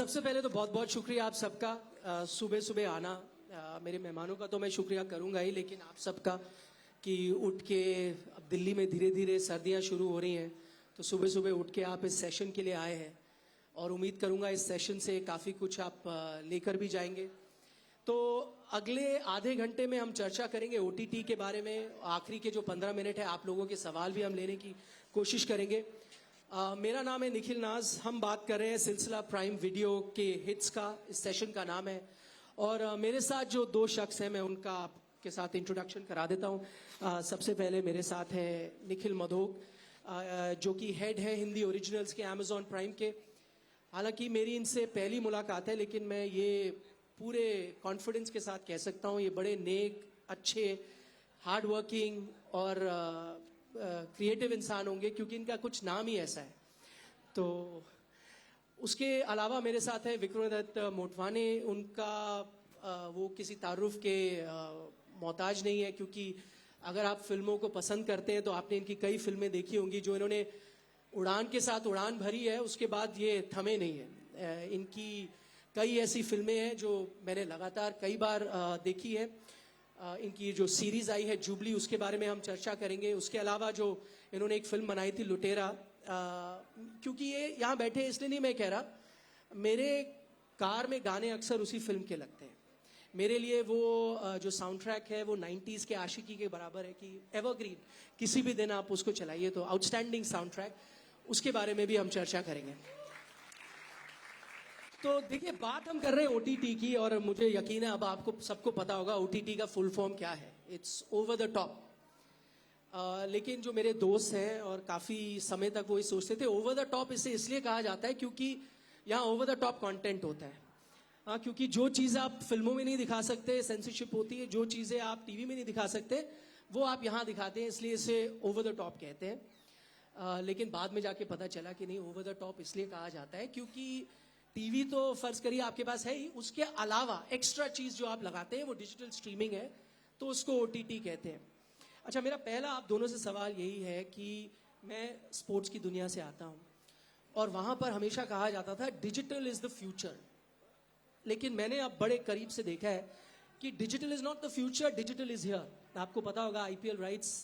सबसे पहले तो बहुत बहुत शुक्रिया आप सबका सुबह सुबह आना। मेरे मेहमानों का तो मैं शुक्रिया करूंगा ही, लेकिन आप सबका कि उठ के अब दिल्ली में धीरे धीरे सर्दियां शुरू हो रही हैं, तो सुबह सुबह उठ के आप इस सेशन के लिए आए हैं और उम्मीद करूंगा इस सेशन से काफ़ी कुछ आप लेकर भी जाएंगे। तो अगले आधे घंटे में हम चर्चा करेंगे ओटीटी के बारे में। आखिरी के जो 15 मिनट है आप लोगों के सवाल भी हम लेने की कोशिश करेंगे। मेरा नाम है निखिल नाज। हम बात कर रहे हैं सिलसिला प्राइम वीडियो के हिट्स का। इस सेशन का नाम है और मेरे साथ जो दो शख्स हैं मैं उनका आपके साथ इंट्रोडक्शन करा देता हूं। सबसे पहले मेरे साथ है निखिल मधोक, जो कि हेड है हिंदी ओरिजिनल्स के अमेजॉन प्राइम के। हालांकि मेरी इनसे पहली मुलाकात है, लेकिन मैं ये पूरे कॉन्फिडेंस के साथ कह सकता हूँ ये बड़े नेक, अच्छे, हार्ड वर्किंग और क्रिएटिव इंसान होंगे, क्योंकि इनका कुछ नाम ही ऐसा है। तो उसके अलावा मेरे साथ है विक्रमादित्य मोटवाने। उनका वो किसी तारुफ के मोहताज नहीं है, क्योंकि अगर आप फिल्मों को पसंद करते हैं तो आपने इनकी कई फिल्में देखी होंगी। जो इन्होंने उड़ान के साथ उड़ान भरी है, उसके बाद ये थमे नहीं है। इनकी कई ऐसी फिल्में हैं जो मैंने लगातार कई बार देखी है। इनकी जो सीरीज आई है जुबली, उसके बारे में हम चर्चा करेंगे। उसके अलावा जो इन्होंने एक फिल्म बनाई थी लुटेरा, क्योंकि ये यहाँ बैठे इसलिए नहीं मैं कह रहा, मेरे कार में गाने अक्सर उसी फिल्म के लगते हैं। मेरे लिए वो जो साउंड ट्रैक है वो 90s के आशिकी के बराबर है कि एवरग्रीन, किसी भी दिन आप उसको चलाइए तो आउटस्टैंडिंग साउंड ट्रैक। उसके बारे में भी हम चर्चा करेंगे। तो देखिए, बात हम कर रहे हैं ओटीटी की, और मुझे यकीन है अब आपको सबको पता होगा ओटीटी का फुल फॉर्म क्या है। It's over the top. लेकिन जो मेरे दोस्त हैं और काफ़ी समय तक वो ये सोचते थे ओवर द टॉप इसे इसलिए कहा जाता है क्योंकि यहाँ ओवर द टॉप कंटेंट होता है। हाँ, क्योंकि जो चीज़ आप फिल्मों में नहीं दिखा सकते, सेंसरशिप होती है, जो चीज़ें आप टीवी में नहीं दिखा सकते वो आप यहाँ दिखाते हैं, इसलिए इसे ओवर द टॉप कहते हैं। लेकिन बाद में जाके पता चला कि नहीं, ओवर द टॉप इसलिए कहा जाता है क्योंकि टीवी तो फर्ज करिए आपके पास है ही, उसके अलावा एक्स्ट्रा चीज जो आप लगाते हैं वो डिजिटल स्ट्रीमिंग है, तो उसको ओटीटी कहते हैं। अच्छा, मेरा पहला आप दोनों से सवाल यही है कि मैं स्पोर्ट्स की दुनिया से आता हूं और वहां पर हमेशा कहा जाता था डिजिटल इज द फ्यूचर, लेकिन मैंने अब बड़े करीब से देखा है कि digital is not the future, digital is here. आपको पता होगा IPL rights,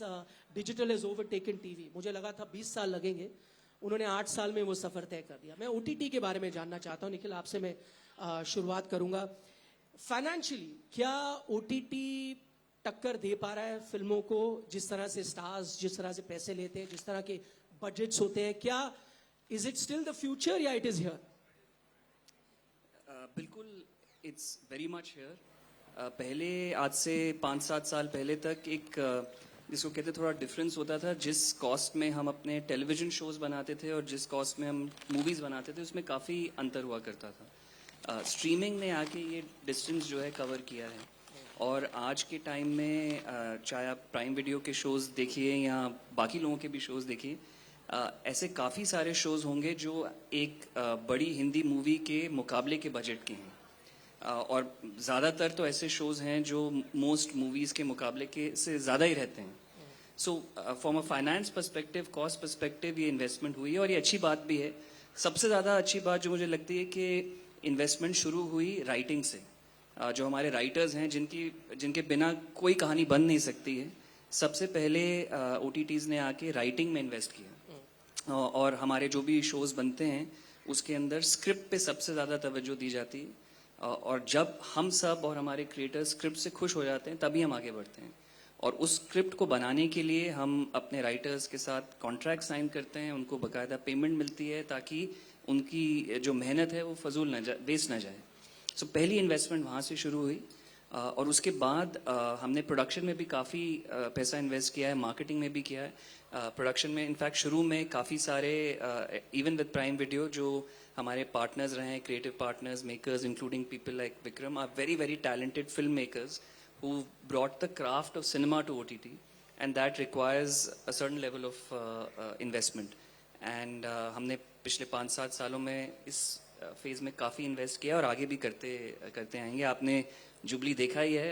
digital is overtaken TV. मुझे लगा था 20 साल लगेंगे, उन्होंने 8 साल में वो सफर तय कर दिया। मैं ओटीटी के बारे में जानना चाहता हूं। निखिल, आपसे मैं शुरुआत करूंगा। फाइनेंशियली क्या ओटीटी टक्कर दे पा रहा है फिल्मों को? जिस तरह से स्टार्स जिस तरह से पैसे लेते हैं, जिस तरह के बजट्स होते हैं, क्या is it still the future या इट इज हियर? बिल्कुल, इट्स वेरी मच हियर। पहले आज से 5-7 साल पहले तक एक जिसको कहते थोड़ा डिफरेंस होता था। जिस कॉस्ट में हम अपने टेलीविजन शोज बनाते थे और जिस कॉस्ट में हम मूवीज़ बनाते थे उसमें काफ़ी अंतर हुआ करता था। स्ट्रीमिंग ने आके ये डिस्टेंस जो है कवर किया है, और आज के टाइम में चाहे आप प्राइम वीडियो के शोज़ देखिए या बाकी लोगों के भी शोज़ देखिए, ऐसे काफ़ी सारे शोज़ होंगे जो एक बड़ी हिंदी मूवी के मुकाबले के बजट के हैं। और ज़्यादातर तो ऐसे शोज़ हैं जो मोस्ट मूवीज़ के मुकाबले के से ज़्यादा ही रहते हैं। So from a finance perspective, cost perspective ये इन्वेस्टमेंट हुई है, और ये अच्छी बात भी है। सबसे ज़्यादा अच्छी बात जो मुझे लगती है कि इन्वेस्टमेंट शुरू हुई राइटिंग से। जो हमारे राइटर्स हैं जिनके बिना कोई कहानी बन नहीं सकती है, सबसे पहले ओटीटीज़ ने आके राइटिंग में इन्वेस्ट किया। और हमारे जो भी शोज़ बनते हैं उसके अंदर स्क्रिप्ट पे सबसे ज़्यादा तवज्जो दी जाती है, और जब हम सब और हमारे क्रिएटर्स स्क्रिप्ट से खुश हो जाते हैं तभी हम आगे बढ़ते हैं। और उस स्क्रिप्ट को बनाने के लिए हम अपने राइटर्स के साथ कॉन्ट्रैक्ट साइन करते हैं, उनको बाकायदा पेमेंट मिलती है ताकि उनकी जो मेहनत है वो फजूल ना जाए, वेस्ट ना जाए। सो पहली इन्वेस्टमेंट वहाँ से शुरू हुई, और उसके बाद हमने प्रोडक्शन में भी काफ़ी पैसा इन्वेस्ट किया है, मार्केटिंग में भी किया है। प्रोडक्शन में इनफैक्ट शुरू में काफ़ी सारे इवन विद प्राइम वीडियो जो हमारे पार्टनर्स रहे हैं, creative partners, makers, including people like Vikram, are very very talented film makers who brought the craft of cinema to OTT, and that requires a certain level of investment. And हमने पिछले 5-7 सालों में इस phase में काफ़ी invest किया और आगे भी करते आएंगे। आपने जुबली देखा ही है,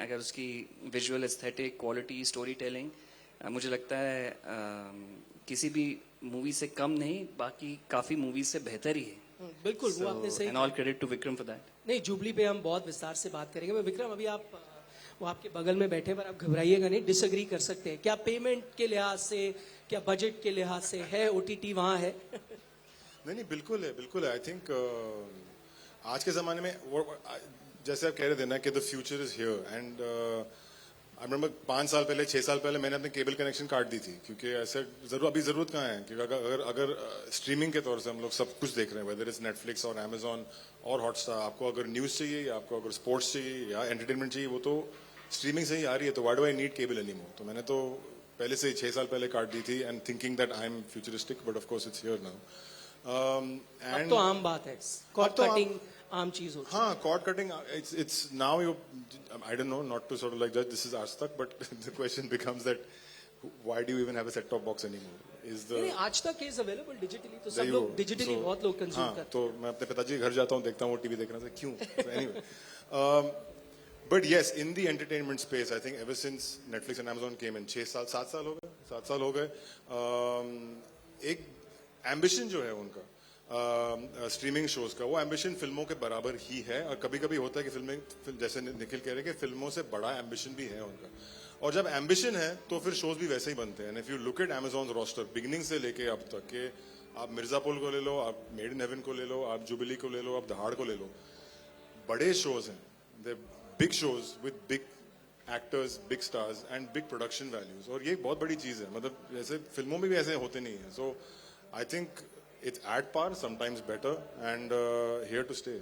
अगर उसकी visual aesthetic, quality, story telling मुझे लगता है किसी भी मूवी से कम नहीं, बाकी काफ़ी मूवीज से बेहतर ही है। बिल्कुल वो आपने सही and all credit to Vikram for that. नहीं, जुबली पे हम बहुत विस्तार से बात करेंगे। मैं विक्रम, अभी आप वो आपके बगल में बैठे पर आप घबराइएगा नहीं, डिसएग्री कर सकते हैं। क्या पेमेंट के लिहाज से, क्या बजट के लिहाज से है ओटीटी वहाँ है? नहीं नहीं, बिल्कुल है, बिल्कुल है। आई थिंक आज के ज़माने में जैसे आप कह रहे थे ना कि the future is here, and I remember 5 साल पहले, 6 साल पहले मैंने अपने केबल कनेक्शन काट दी थी, क्योंकि ऐसे अभी ज़रूरत कहाँ है, क्योंकि अगर स्ट्रीमिंग के तौर से हम लोग सब कुछ देख रहे हैं, वेदर इज नेटफ्लिक्स और अमेजॉन और हॉटस्टार, आपको अगर न्यूज़ चाहिए या आपको अगर स्पोर्ट्स चाहिए या एंटरटेनमेंट चाहिए, वो तो स्ट्रीमिंग से ही आ रही है। तो why do I need cable anymore? तो मैंने तो पहले से ही 6 साल पहले काट दी थी, and thinking that I am futuristic, but of course it's here now. अब तो आम बात है, कॉर्ड कटिंग आम चीज होती है। हाँ, cord cutting, it's now you, I don't know, not to sort of like judge, this is Aaj Tak, but the question becomes that why do you even have a set top box anymore? Is the नहीं, आज तक is available digitally, तो सब There you लोग go. Digitally So, बहुत लोग consume हाँ, करते तो मैं अपने पिताजी के घर जाता हूँ, देखता हूँ वो टीवी देख रहे थे, क्यों? So anyway, but yes, in the entertainment space, I think ever since Netflix and Amazon came in, 7 साल हो गए, एक एम्बिशन जो है उनका स्ट्रीमिंग शोज का, वो एम्बिशन फिल्मों के बराबर ही है। और कभी कभी होता है कि फिल्में, जैसे निखिल कह रहे हैं कि फिल्मों से बड़ा एम्बिशन भी है उनका, और जब एम्बिशन है तो फिर शोज भी वैसे ही बनते हैं। If you look at Amazon's roster beginning से लेके अब तक के, आप मिर्जापुर को ले लो, आप मेड इन हेवन को ले लो, आप जुबिली को ले लो, आप दहाड़ को ले लो, बड़े शोज हैं, they big shows with big actors, big stars and big production values, और ये एक बहुत बड़ी चीज है। मतलब जैसे फिल्मों में भी ऐसे होते नहीं है। So I think it's at par, sometimes better, and here to stay.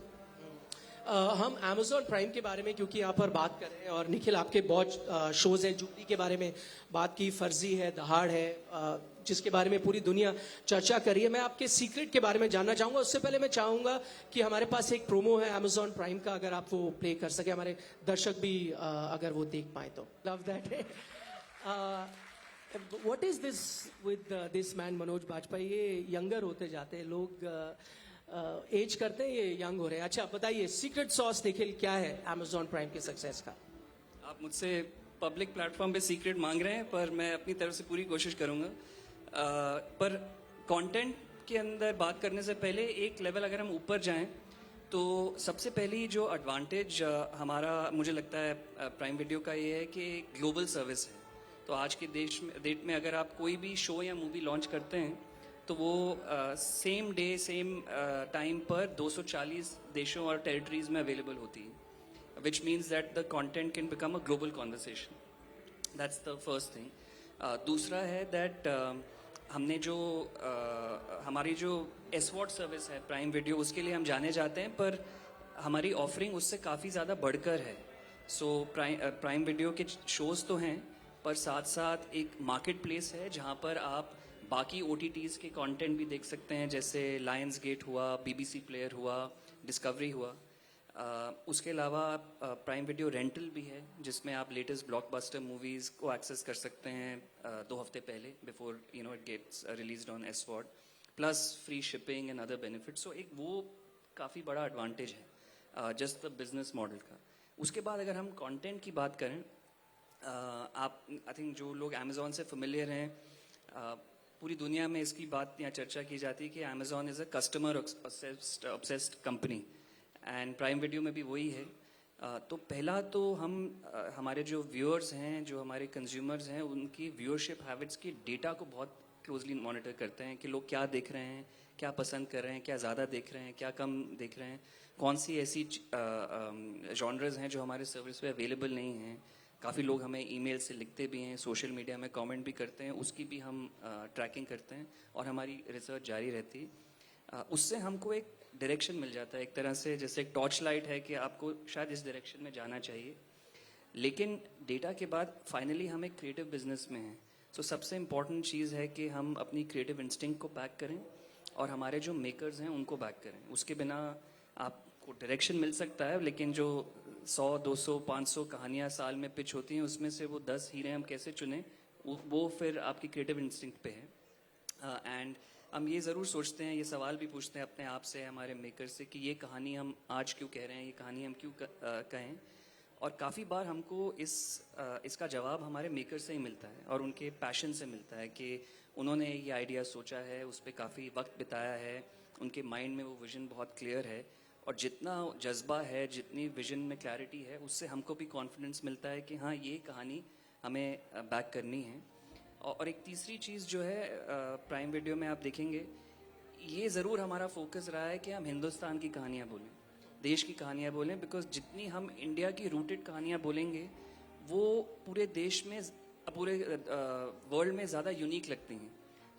हम Amazon प्राइम के बारे में क्योंकि यहाँ पर बात कर रहे हैं, और निखिल आपके बहुत शोज हैं, जुबली के बारे में बात की, फर्जी है, दहाड़ है, जिसके बारे में पूरी दुनिया चर्चा कर रही है। मैं आपके सीक्रेट के बारे में जानना चाहूंगा। उससे पहले मैं चाहूंगा कि हमारे पास एक प्रोमो है Amazon प्राइम का, अगर आप वो प्ले कर सके, हमारे दर्शक भी अगर वो देख पाए तो। Love that. What is this with this man Manoj Bajpayee? ये यंगर होते जाते हैं लोग, एज करते हैं, ये यंग हो रहे हैं। अच्छा बताइए, सीक्रेट सॉस निखिल क्या है Amazon प्राइम के सक्सेस का? आप मुझसे पब्लिक प्लेटफॉर्म पे सीक्रेट मांग रहे हैं, पर मैं अपनी तरफ से पूरी कोशिश करूंगा। पर कंटेंट के अंदर बात करने से पहले एक लेवल अगर हम ऊपर जाएं, तो सबसे पहली जो एडवांटेज हमारा मुझे लगता है प्राइम वीडियो का ये है कि ग्लोबल सर्विस है। तो आज के डेट में अगर आप कोई भी शो या मूवी लॉन्च करते हैं, तो वो सेम डे सेम टाइम पर 240 देशों और टेरिटरीज में अवेलेबल होती है, which means that the content can become a global conversation. That's the first thing. दूसरा है दैट हमने जो हमारी जो एसवॉट सर्विस है प्राइम वीडियो, उसके लिए हम जाने जाते हैं, पर हमारी ऑफरिंग उससे काफ़ी ज़्यादा बढ़कर है। सो प्राइम वीडियो के शोज़ तो हैं, पर साथ साथ एक मार्केट प्लेस है जहाँ पर आप बाकी OTTs के कंटेंट भी देख सकते हैं, जैसे लायंस गेट हुआ, BBC प्लेयर हुआ, डिस्कवरी हुआ। उसके अलावा प्राइम वीडियो रेंटल भी है, जिसमें आप लेटेस्ट ब्लॉकबस्टर मूवीज़ को एक्सेस कर सकते हैं 2 हफ्ते पहले, before it gets released on SVOD, plus free shipping and other benefit. So एक वो काफ़ी बड़ा एडवांटेज है जस्ट द बिजनेस मॉडल का। उसके बाद अगर हम कंटेंट की बात करें, आप आई थिंक जो लोग Amazon से फेमिलियर हैं, पूरी दुनिया में इसकी बात यहाँ चर्चा की जाती है कि Amazon is a customer obsessed company, and prime video में भी वही है। तो पहला तो हम हमारे जो व्यूअर्स हैं, जो हमारे कंज्यूमर्स हैं, उनकी व्यूअरशिप हैबिट्स की डेटा को बहुत क्लोजली मॉनिटर करते हैं कि लोग क्या देख रहे हैं, क्या पसंद कर रहे हैं, क्या ज़्यादा देख रहे हैं, क्या कम देख रहे हैं, कौन सी ऐसी जॉनर्स हैं जो हमारे सर्विस पे अवेलेबल नहीं हैं। काफ़ी लोग हमें ईमेल से लिखते भी हैं, सोशल मीडिया में कमेंट भी करते हैं, उसकी भी हम ट्रैकिंग करते हैं और हमारी रिसर्च जारी रहती है। उससे हमको एक डायरेक्शन मिल जाता है, एक तरह से जैसे एक टॉर्च लाइट है कि आपको शायद इस डायरेक्शन में जाना चाहिए। लेकिन डेटा के बाद फाइनली हम एक क्रिएटिव बिजनेस में हैं, तो सबसे इम्पॉर्टेंट चीज़ है कि हम अपनी क्रिएटिव इंस्टिंक्ट को बैक करें और हमारे जो मेकर्स हैं उनको बैक करें। उसके बिना आपको डायरेक्शन मिल सकता है, लेकिन जो 100, 200, 500 कहानियाँ साल में पिच होती हैं, उसमें से वो 10 हीरे हम कैसे चुनें, वो फिर आपकी क्रिएटिव इंस्टिंक्ट पे है। एंड हम ये ज़रूर सोचते हैं, ये सवाल भी पूछते हैं अपने आप से, हमारे मेकर से, कि ये कहानी हम आज क्यों कह रहे हैं, ये कहानी हम क्यों कहें। और काफ़ी बार हमको इसका जवाब हमारे मेकर से ही मिलता है और उनके पैशन से मिलता है कि उन्होंने ये आइडिया सोचा है, उस पर काफ़ी वक्त बिताया है उनके माइंड में वो विजन बहुत क्लियर है, और जितना जज्बा है, जितनी विजन में क्लैरिटी है, उससे हमको भी कॉन्फिडेंस मिलता है कि हाँ, ये कहानी हमें बैक करनी है। और एक तीसरी चीज़ जो है, प्राइम वीडियो में आप देखेंगे, ये ज़रूर हमारा फोकस रहा है कि हम हिंदुस्तान की कहानियाँ बोलें, देश की कहानियाँ बोलें, बिकॉज जितनी हम इंडिया की रूटेड कहानियाँ बोलेंगे वो पूरे देश में, पूरे वर्ल्ड में ज़्यादा यूनिक लगती हैं।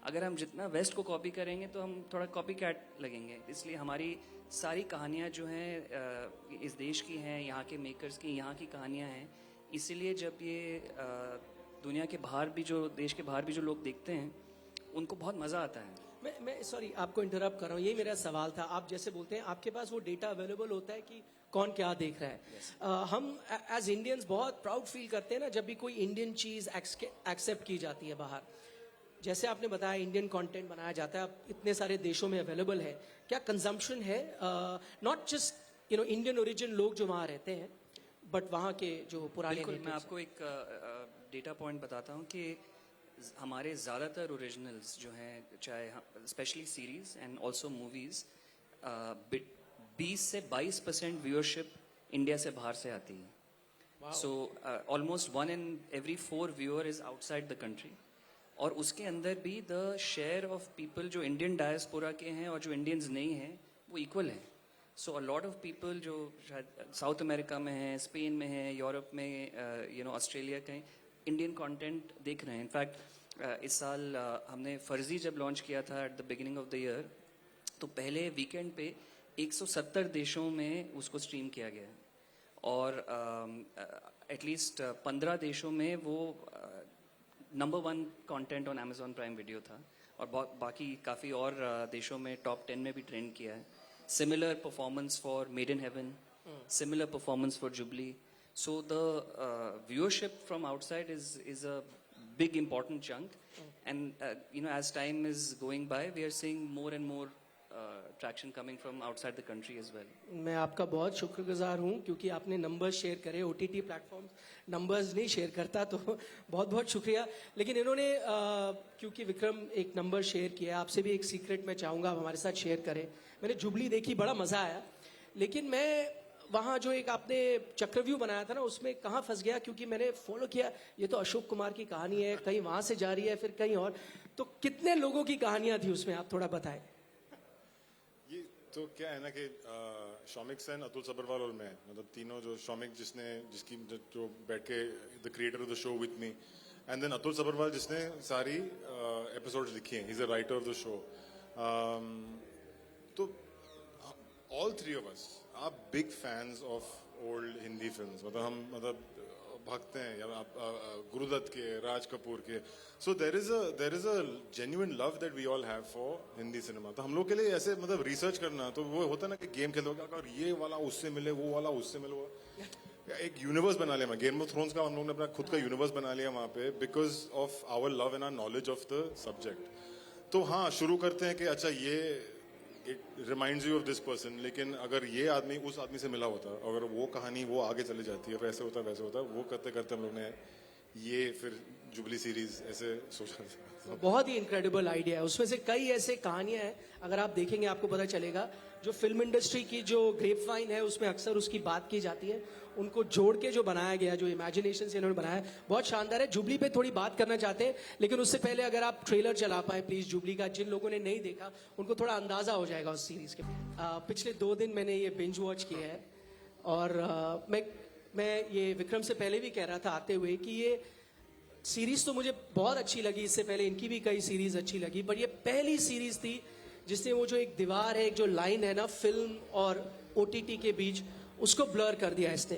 अगर हम जितना वेस्ट को कॉपी करेंगे तो हम थोड़ा कॉपी कैट लगेंगे, इसलिए हमारी सारी कहानियाँ जो हैं इस देश की हैं, यहाँ के मेकर्स की, यहाँ की कहानियाँ हैं। इसीलिए जब ये दुनिया के बाहर भी, जो देश के बाहर भी जो लोग देखते हैं, उनको बहुत मज़ा आता है। मैं सॉरी आपको इंटरप्ट कर रहा हूँ, ये मेरा सवाल था। आप जैसे बोलते हैं आपके पास वो डेटा अवेलेबल होता है कि कौन क्या देख रहा है। हम एज इंडियंस बहुत प्राउड फील करते हैं ना जब भी कोई इंडियन चीज एक्सेप्ट की जाती है बाहर। जैसे आपने बताया इंडियन कंटेंट बनाया जाता है, अब इतने सारे देशों में अवेलेबल है, क्या कंजम्पशन है? नॉट जस्ट इंडियन ओरिजिन लोग जो वहाँ रहते हैं, बट वहाँ के जो पुराने बिल्कुल, मैं natives आपको एक डेटा पॉइंट बताता हूँ कि हमारे ज़्यादातर ओरिजिनल्स जो हैं, चाहे specially series and also movies, 20 से 22% व्यूअरशिप इंडिया से बाहर से आती है। So almost 1 in every 4 viewer is outside the country. और उसके अंदर भी द शेयर ऑफ पीपल जो इंडियन डायस्पोरा के हैं और जो इंडियंस नहीं हैं, वो इक्वल है। सो अ लॉट ऑफ पीपल जो शायद साउथ अमेरिका में हैं, स्पेन में हैं, यूरोप में, ऑस्ट्रेलिया के, इंडियन कंटेंट देख रहे हैं। इनफैक्ट इस साल हमने फर्जी जब लॉन्च किया था at the beginning of the year, तो पहले वीकेंड पे 170 देशों में उसको स्ट्रीम किया गया है, और एटलीस्ट 15 देशों में वो number 1 content on Amazon prime video था, और बाकी काफ़ी और देशों में टॉप 10 में भी ट्रेंड किया है। Similar performance for made in haven, similar performance for jubilee. So the viewership from outside is a big important chunk, and as time is going by, we are seeing more and more traction coming from outside the country as well. मैं आपका बहुत शुक्रगुजार हूँ क्योंकि आपने numbers share करे। OTT platform numbers नहीं share करता, तो बहुत बहुत शुक्रिया। लेकिन इन्होंने क्योंकि विक्रम एक नंबर शेयर किया, आपसे भी एक सीक्रेट मैं चाहूँगा आप हमारे साथ शेयर करें। मैंने जुबली देखी, बड़ा मज़ा आया, लेकिन मैं वहाँ जो एक आपने चक्रव्यूह बनाया था ना, उसमें कहाँ फंस गया, क्योंकि मैंने फॉलो किया, ये तो अशोक कुमार की कहानी है, कहीं वहाँ से जा रही है, फिर कहीं और, तो कितने लोगों की कहानियाँ थी उसमें, आप थोड़ा बताएं। ये तो क्या है ना कि शौमिक सेन, अतुल सबरवाल और मैं, मतलब तीनों, जो शौमिक जिसकी जो बैठ के the creator of the show with me, and then Atul Sabharwal जिसने सारी एपिसोड्स लिखी हैं, he is a writer of the show. तो all three of us are big fans of old Hindi films. मतलब भक्त हैं, या गुरुदत्त के, राज कपूर के। So there is a genuine love that we all have for Hindi cinema. तो हम लोग के लिए ऐसे मतलब रिसर्च करना, तो वो होता है ना कि गेम खेलोगे, अगर ये वाला उससे मिले, वो वाला उससे मिले, एक यूनिवर्स बना लिया। गेम ऑफ थ्रोन्स का हम लोग ने अपना खुद का यूनिवर्स बना लिया वहाँ पे, because of our love and our knowledge of the subject. तो हाँ, शुरू करते हैं कि अच्छा ये it reminds you of this person, लेकिन अगर ये आदमी उस आदमी से मिला होता, अगर वो कहानी वो आगे चली जाती है, वैसे होता वैसे होता, वो करते करते हम लोग ने ये फिर जुबली सीरीज ऐसे सोचा। बहुत ही इनक्रेडिबल आइडिया है। उसमें से कई ऐसे कहानियां हैं, अगर आप देखेंगे आपको पता चलेगा, जो फिल्म इंडस्ट्री की जो ग्रेपवाइन है उसमें अक्सर उसकी बात की जाती है, उनको जोड़ के जो बनाया गया, जो इमेजिनेशन से इन्होंने बनाया, बहुत शानदार है। जुबली पे थोड़ी बात करना चाहते हैं, लेकिन उससे पहले अगर आप ट्रेलर चला पाए प्लीज जुबली का, जिन लोगों ने नहीं देखा उनको थोड़ा अंदाजा हो जाएगा उस सीरीज के। पिछले 2 दिन मैंने ये बिंज वॉच किया है, और मैं ये विक्रम से पहले भी कह रहा था आते हुए कि ये सीरीज तो मुझे बहुत अच्छी लगी, इससे पहले इनकी भी कई सीरीज अच्छी लगी, पर ये पहली सीरीज थी जिसने वो जो एक दीवार है, एक जो लाइन है ना फिल्म और OTT के बीच, उसको ब्लर कर दिया इसने।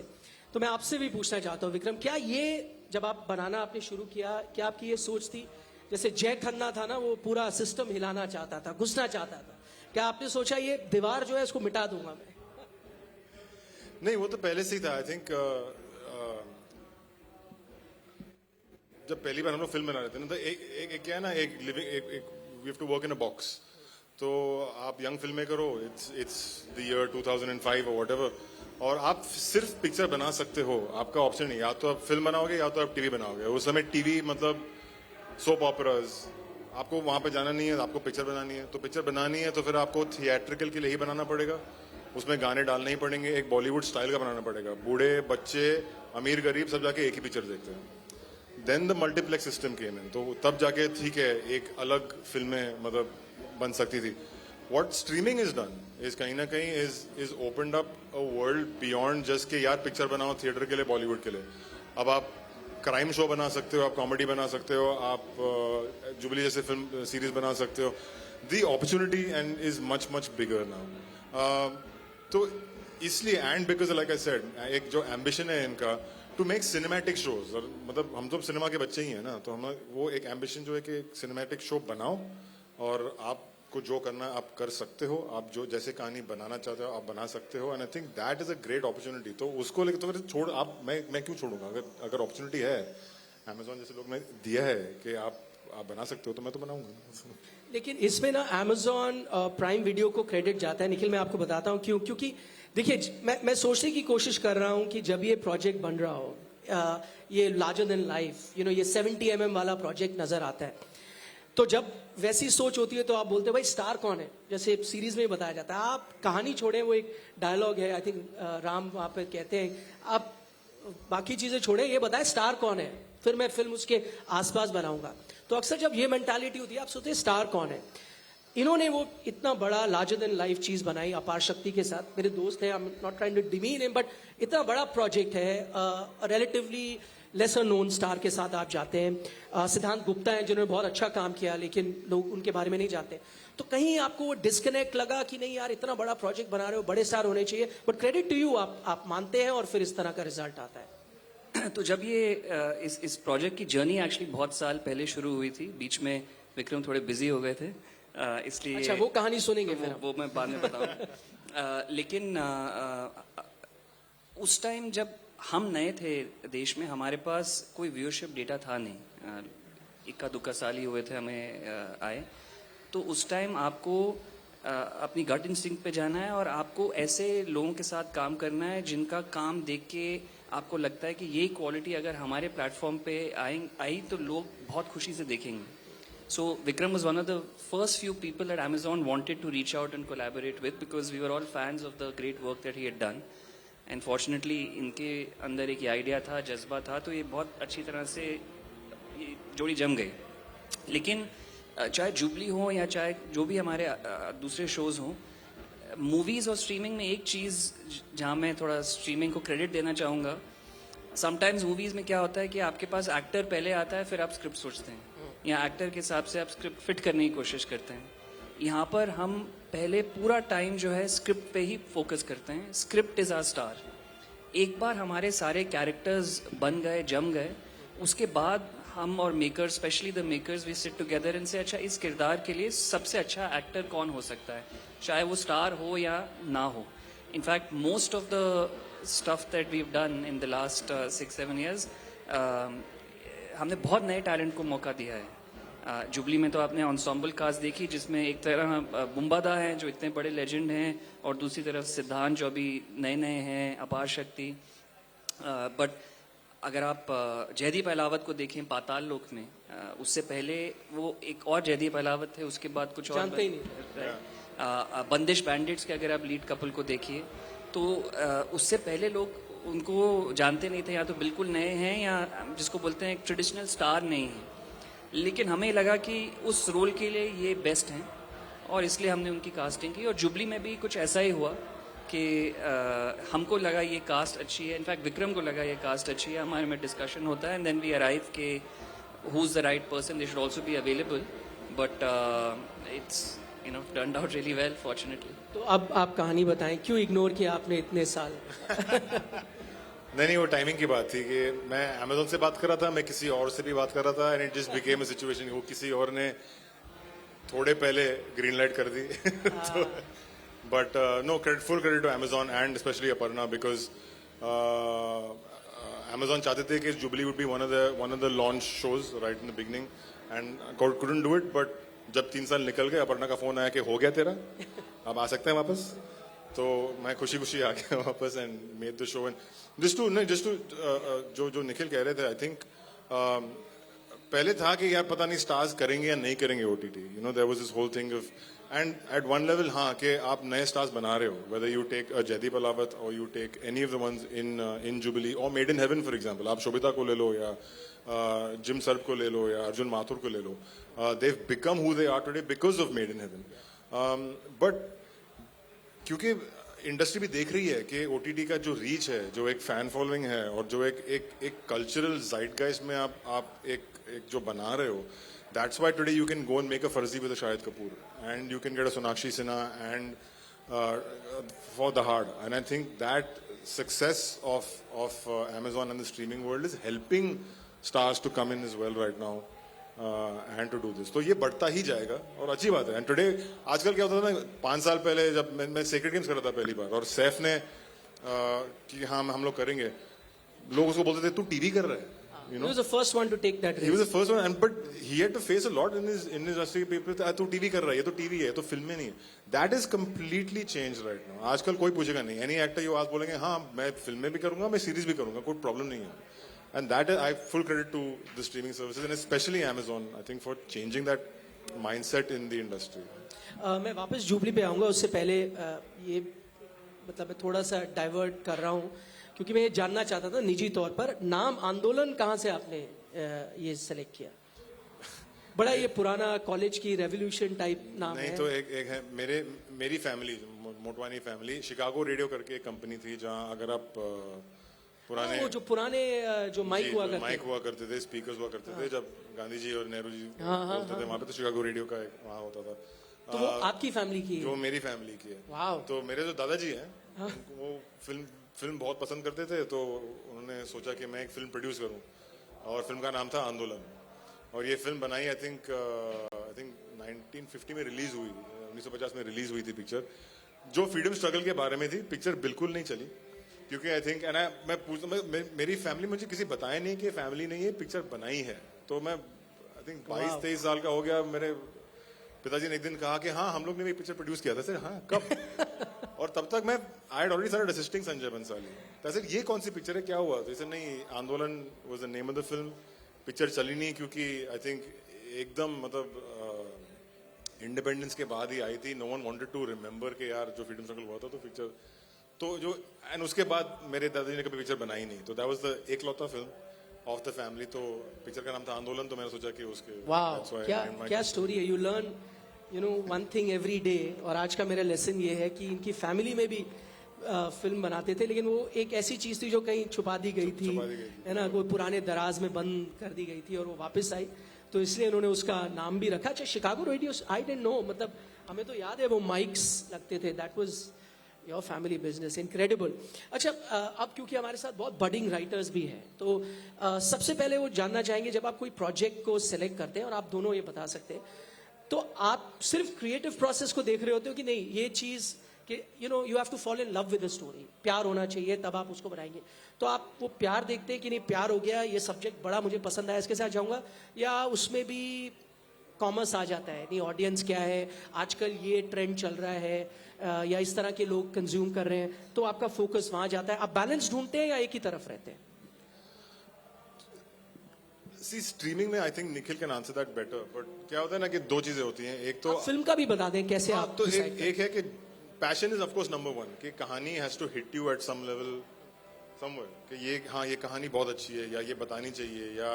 तो मैं आपसे भी पूछना चाहता हूँ विक्रम, क्या ये जब आप बनाना आपने शुरू किया, क्या आपकी ये सोच थी, जैसे जय खन्ना था ना, वो पूरा सिस्टम हिलाना चाहता था, घुसना चाहता था, क्या आपने सोचा ये दीवार जो है इसको मिटा दूंगा मैं? नहीं, वो तो पहले से ही था। आई थिंक जब पहली बार हम लोग फिल्म बना रहे थे ना, तो एक क्या है ना, एक living we have to work in a box. तो आप यंग फिल्म मेकर हो, इट्स द ईयर 2005 और व्हाटएवर, और आप सिर्फ पिक्चर बना सकते हो, आपका ऑप्शन नहीं, या तो आप फिल्म बनाओगे या तो आप टीवी बनाओगे। उस समय टीवी मतलब सोप ऑपराज, आपको वहां पे जाना नहीं है, आपको पिक्चर बनानी है, तो पिक्चर बनानी है तो फिर आपको थिएट्रिकल के लिए ही बनाना पड़ेगा, उसमें गाने डालने ही पड़ेंगे, एक बॉलीवुड स्टाइल का बनाना पड़ेगा, बूढ़े बच्चे अमीर गरीब सब जाके एक ही पिक्चर देखते हैं। देन द मल्टीप्लेक्स सिस्टम केम इन, तो तब जाके ठीक है एक अलग फिल्में मतलब बन सकती थी। What streaming is done is कहीं ना कहीं is opened up a world beyond just कि यार पिक्चर बनाओ थिएटर के लिए, बॉलीवुड के लिए। अब आप क्राइम शो बना सकते हो, आप कॉमेडी बना सकते हो, आप जुबली जैसे फिल्म सीरीज बना सकते हो। The opportunity and is much much bigger now। तो इसलिए and because like I said, एक जो एम्बिशन है इनका टू मेक सिनेमैटिक शोज, मतलब हम तो सिनेमा के बच्चे ही हैं ना, तो हम वो एक एम्बिशन जो है कि एक सिनेमैटिक शो बनाओ और आपको जो करना है आप कर सकते हो, आप जो जैसे कहानी बनाना चाहते हो आप बना सकते हो, and I think that is a great opportunity. तो उसको लेकर तो फिर छोड़ आप, मैं क्यों छोड़ूंगा? अगर अपॉर्चुनिटी है, अमेजोन जैसे लोग ने दिया है कि आप बना सकते हो, तो मैं तो बनाऊंगा। लेकिन इसमें ना अमेजॉन प्राइम वीडियो को क्रेडिट जाता है। निखिल, मैं आपको बताता हूँ क्यों। क्योंकि देखिए, मैं सोचने की कोशिश कर रहा हूँ कि जब ये प्रोजेक्ट बन रहा हो, ये लार्जर देन लाइफ, ये 70 mm वाला प्रोजेक्ट नजर आता है, तो जब वैसी सोच होती है तो आप बोलते हैं भाई स्टार कौन है, जैसे सीरीज में बताया जाता है। आप कहानी छोड़ें, वो एक डायलॉग है, आई थिंक राम वहां पे कहते हैं, आप बाकी चीजें छोड़ें, ये बताएं स्टार कौन है, फिर मैं फिल्म उसके आसपास बनाऊंगा। तो अक्सर जब ये मेंटालिटी होती है, आप सोचते हैं स्टार कौन है। इन्होंने वो इतना बड़ा लार्जर देन लाइफ चीज बनाई अपार शक्ति के साथ। मेरे दोस्त हैं, I am not trying to demean him, but इतना बड़ा प्रोजेक्ट है, रिलेटिवली लेसर नोन स्टार के साथ आप जाते हैं। सिद्धांत गुप्ता हैं जिन्होंने बहुत अच्छा काम किया, लेकिन लोग उनके बारे में नहीं जानते। तो कहीं आपको वो डिस्कनेक्ट लगा कि नहीं यार, इतना बड़ा प्रोजेक्ट बना रहे हो, बड़े स्टार होने चाहिए, बट क्रेडिट टू यू, आप मानते हैं और फिर इस तरह का रिजल्ट आता है। तो जब ये इस प्रोजेक्ट की जर्नी एक्चुअली बहुत साल पहले शुरू हुई थी, बीच में विक्रम थोड़े बिजी हो गए थे, इसलिए अच्छा, वो कहानी सुनेंगे फिर वो मैं बाद में बताऊंगा। लेकिन उस टाइम जब हम नए थे देश में, हमारे पास कोई व्यूअरशिप डेटा था नहीं, इक्का दुक्का साल ही हुए थे हमें आए। तो उस टाइम आपको अपनी गट इंस्टिंक्ट पे जाना है और आपको ऐसे लोगों के साथ काम करना है जिनका काम देख के आपको लगता है कि ये क्वालिटी अगर हमारे प्लेटफॉर्म पे आई तो लोग बहुत खुशी से देखेंगे। So Vikram was one of the first few people that Amazon wanted to reach out and collaborate with because we were all fans of the great work that he had done. And fortunately इनके अंदर एक idea था, जज्बा था, तो ये बहुत अच्छी तरह से ये जोड़ी जम गई। लेकिन चाहे जुबली हो या चाहे जो भी हमारे दूसरे शोज हों, मूवीज और स्ट्रीमिंग में एक चीज जहां मैं थोड़ा स्ट्रीमिंग को क्रेडिट देना चाहूंगा, समटाइम्स मूवीज में क्या होता है कि आपके पास एक्टर पहले आता है, फिर आप स्क्रिप्ट सोचते हैं या एक्टर के हिसाब से आप स्क्रिप्ट फिट करने की कोशिश करते हैं। यहाँ पर हम पहले पूरा टाइम जो है स्क्रिप्ट पे ही फोकस करते हैं। Script is our star. एक बार हमारे सारे कैरेक्टर्स बन गए, जम गए, उसके बाद हम और makers, specially the makers, we sit together and से अच्छा इस किरदार के लिए सबसे अच्छा एक्टर कौन हो सकता है, चाहे वो स्टार हो या ना हो। In fact most of the stuff that we have done in the last 6-7 years, हमने बहुत नए टैलेंट को मौका दिया है। जुबली में तो आपने एंसेम्बल कास्ट देखी, जिसमें एक तरह बुम्बादा हैं जो इतने बड़े लेजेंड हैं, और दूसरी तरफ सिद्धांत जो अभी नए नए हैं, अपार शक्ति। बट अगर आप जयदीप अहलावत को देखें पाताल लोक में, उससे पहले वो एक और जयदीप अहलावत थे, उसके बाद कुछ और जानते ही नहीं। बंदिश बैंडिट्स के अगर आप लीड कपल को देखिए तो उससे पहले लोग उनको जानते नहीं थे, या तो बिल्कुल नए हैं या जिसको बोलते हैं एक ट्रेडिशनल स्टार नहीं है। लेकिन हमें लगा कि उस रोल के लिए ये बेस्ट हैं और इसलिए हमने उनकी कास्टिंग की। और जुबली में भी कुछ ऐसा ही हुआ कि हमको लगा ये कास्ट अच्छी है, इनफैक्ट विक्रम को लगा ये कास्ट अच्छी है, हमारे में डिस्कशन होता है, एंड देन वी अराइव के who is the right person, they should also be available, but it's turned out really well fortunately. तो अब आप कहानी बताएं, क्यों इग्नोर किया आपने इतने साल? नहीं, वो टाइमिंग की बात थी कि मैं अमेजोन से बात कर रहा था, मैं किसी और से भी बात कर रहा था, and it just became a situation, वो किसी और ने थोड़े पहले ग्रीन लाइट कर दी। तो but no, full credit to Amazon and specially Aparna, because Amazon चाहते थे कि Jubilee would be one of the launch shows right in the beginning, and couldn't do it, but जब 3 साल निकल गए, अपर्णा का फोन आया कि हो गया तेरा, अब आ सकते हैं वापस। तो मैं खुशी खुशी आ गया वापस and made the show. And just to जो निखिल कह रहे थे, आई थिंक पहले था कि यार पता नहीं स्टार्स करेंगे या नहीं करेंगे OTT, you know there was this whole thing of, and at one level हाँ कि आप नए स्टार्स बना रहे हो, whether you take Jaideep Ahlawat और you take any of the ones in Jubilee और made in heaven for example, आप शोभिता को ले लो या जिम सर्प को ले लो या अर्जुन माथुर को ले लो, they become who they are today because of made in heaven. But क्योंकि इंडस्ट्री भी देख रही है कि ओटीटी का जो रीच है, जो एक फैन फॉलोइंग है और जो एक कल्चरल ज़ाइटगाइस्ट में आप एक जो बना रहे हो, that's why today you can go and make a Farzi with Shahid Kapoor and you can get a Sonakshi Sinha and for the hard, and I think that success of Amazon and the streaming world is helping stars to come in as well right now and to do this. तो ये बढ़ता ही जाएगा और अच्छी बात है। And today आजकल क्या होता था ना, 5 साल पहले जब मैं सेक्रेट गेम्स कर रहा था पहली बार और सैफ ने कि हाँ हम लोग करेंगे, लोग उसको बोलते थे तू टीवी कर रहा है, you He know. was the first one to take that He was risk. the first one, and but he had to face a lot in his industry. People, तू टीवी कर रहा है, ये तो टीवी है, ये तो फिल्में नहीं है. That is completely changed right now. आजकल कोई पूछेगा नहीं. Any actor you ask बोलेंगे हाँ मैं फिल्में भी करूंगा, मैं सीरीज भी करूंगा, कोई प्रॉब्लम नहीं है. And that is, I full credit to the streaming services and especially Amazon, I think, for changing that mindset in the industry. मैं वापस जुबली पे आऊंगा, उससे पहले ये मतलब मैं थोड़ा सा डाइवर्ट कर रहा हूँ क्योंकि मैं ये जानना चाहता था निजी तौर पर, नाम आंदोलन कहाँ से आपने ये सेलेक्ट किया? बड़ा ये पुराना कॉलेज की रेवोल्यूशन टाइप नाम नहीं है। तो एक है मेरी family, Motwani family, Chicago radio करके एक कंपनी थी जहाँ अगर आप पुराने वो जो पुराने जो माइक हुआ करते माइक हुआ करते थे, स्पीकर्स हुआ करते थे, जब गांधी जी और नेहरू जी बोलते थे वहाँ पे, तो शिकागो रेडियो का एक वहाँ होता था। तो वो आपकी फैमिली की है? जो मेरी फैमिली की है। वाव। तो मेरे जो दादाजी हैं वो फिल्म बहुत पसंद करते थे, तो उन्होंने सोचा कि मैं एक फिल्म प्रोड्यूस करूं और फिल्म का नाम था आंदोलन। और ये फिल्म बनाई आई थिंक 1950 में रिलीज हुई, 1950 में रिलीज हुई थी पिक्चर, जो फ्रीडम स्ट्रगल के बारे में थी। पिक्चर बिल्कुल नहीं चली क्योंकि आई थिंक मेरी फैमिली, मुझे किसी बताया नहीं कि फैमिली ने ये पिक्चर बनाई है। तो मैं आई थिंक 22-23 साल का हो गया, मेरे पिताजी ने एक दिन कहा कि हाँ हम लोग ने भी पिक्चर प्रोड्यूस किया था। सर हाँ कब? और तब तक मैं I had already started assisting Sanjay Bhansali. तो सर ये कौन सी पिक्चर है, क्या हुआ? तो सर नहीं, आंदोलन was the name of the film. Picture चली नहीं क्योंकि आई थिंक एकदम मतलब इंडिपेंडेंस के बाद ही आई थी। No one wanted to remember कि यार जो फ्रीडम स्ट्रगल हुआ था, तो पिक्चर तो जो एंड उसके बाद मेरे दादाजी ने कभी पिक्चर बनाई नहीं, तो दैट वाज द एकलौता फिल्म ऑफ द फैमिली। तो पिक्चर का नाम था आंदोलन, तो मैंने सोचा कि उसके वाह, क्या स्टोरी है। You learn one thing every day. और आज का मेरा लेसन ये है कि इनकी फैमिली में भी फिल्म बनाते थे, लेकिन वो एक ऐसी चीज थी जो कहीं छुपा दी गई थी, है ना, कोई पुराने दराज में बंद कर दी गई थी और वो वापस आई, तो इसलिए उन्होंने उसका नाम भी रखा। अच्छा, Chicago radio, I didn't know, मतलब हमें तो याद है वो माइक्स लगते थे, that was your family business, incredible. अच्छा, अब क्योंकि हमारे साथ बहुत बडिंग राइटर्स भी हैं, तो सबसे पहले वो जानना चाहेंगे, जब आप कोई प्रोजेक्ट को सिलेक्ट करते हैं, और आप दोनों ये बता सकते हैं, तो आप सिर्फ क्रिएटिव प्रोसेस को देख रहे होते हो कि नहीं ये चीज कि you have to fall in love with the story, प्यार होना चाहिए तब आप उसको बनाएंगे? तो आप वो प्यार देखते हैं कि नहीं प्यार हो गया, ये सब्जेक्ट बड़ा मुझे पसंद आया, इसके साथ जाऊंगा, या उसमें भी कॉमर्स आ जाता है, नहीं ऑडियंस क्या है आजकल, ये ट्रेंड चल रहा है या इस तरह के लोग कंज्यूम कर रहे हैं, तो आपका फोकस वहां जाता है? आप बैलेंस ढूंढते हैं या एक ही तरफ रहते हैं? सी स्ट्रीमिंग में I think Nikhil can answer that better, but क्या होता है ना कि दो चीजें होती हैं। एक तो फिल्म का भी बता दें कैसे आप तो decide करते हैं? एक है कि passion is of course number one, कि कहानी has to hit you at some level somewhere, कि ये हाँ ये कहानी बहुत अच्छी है या ये बतानी चाहिए, या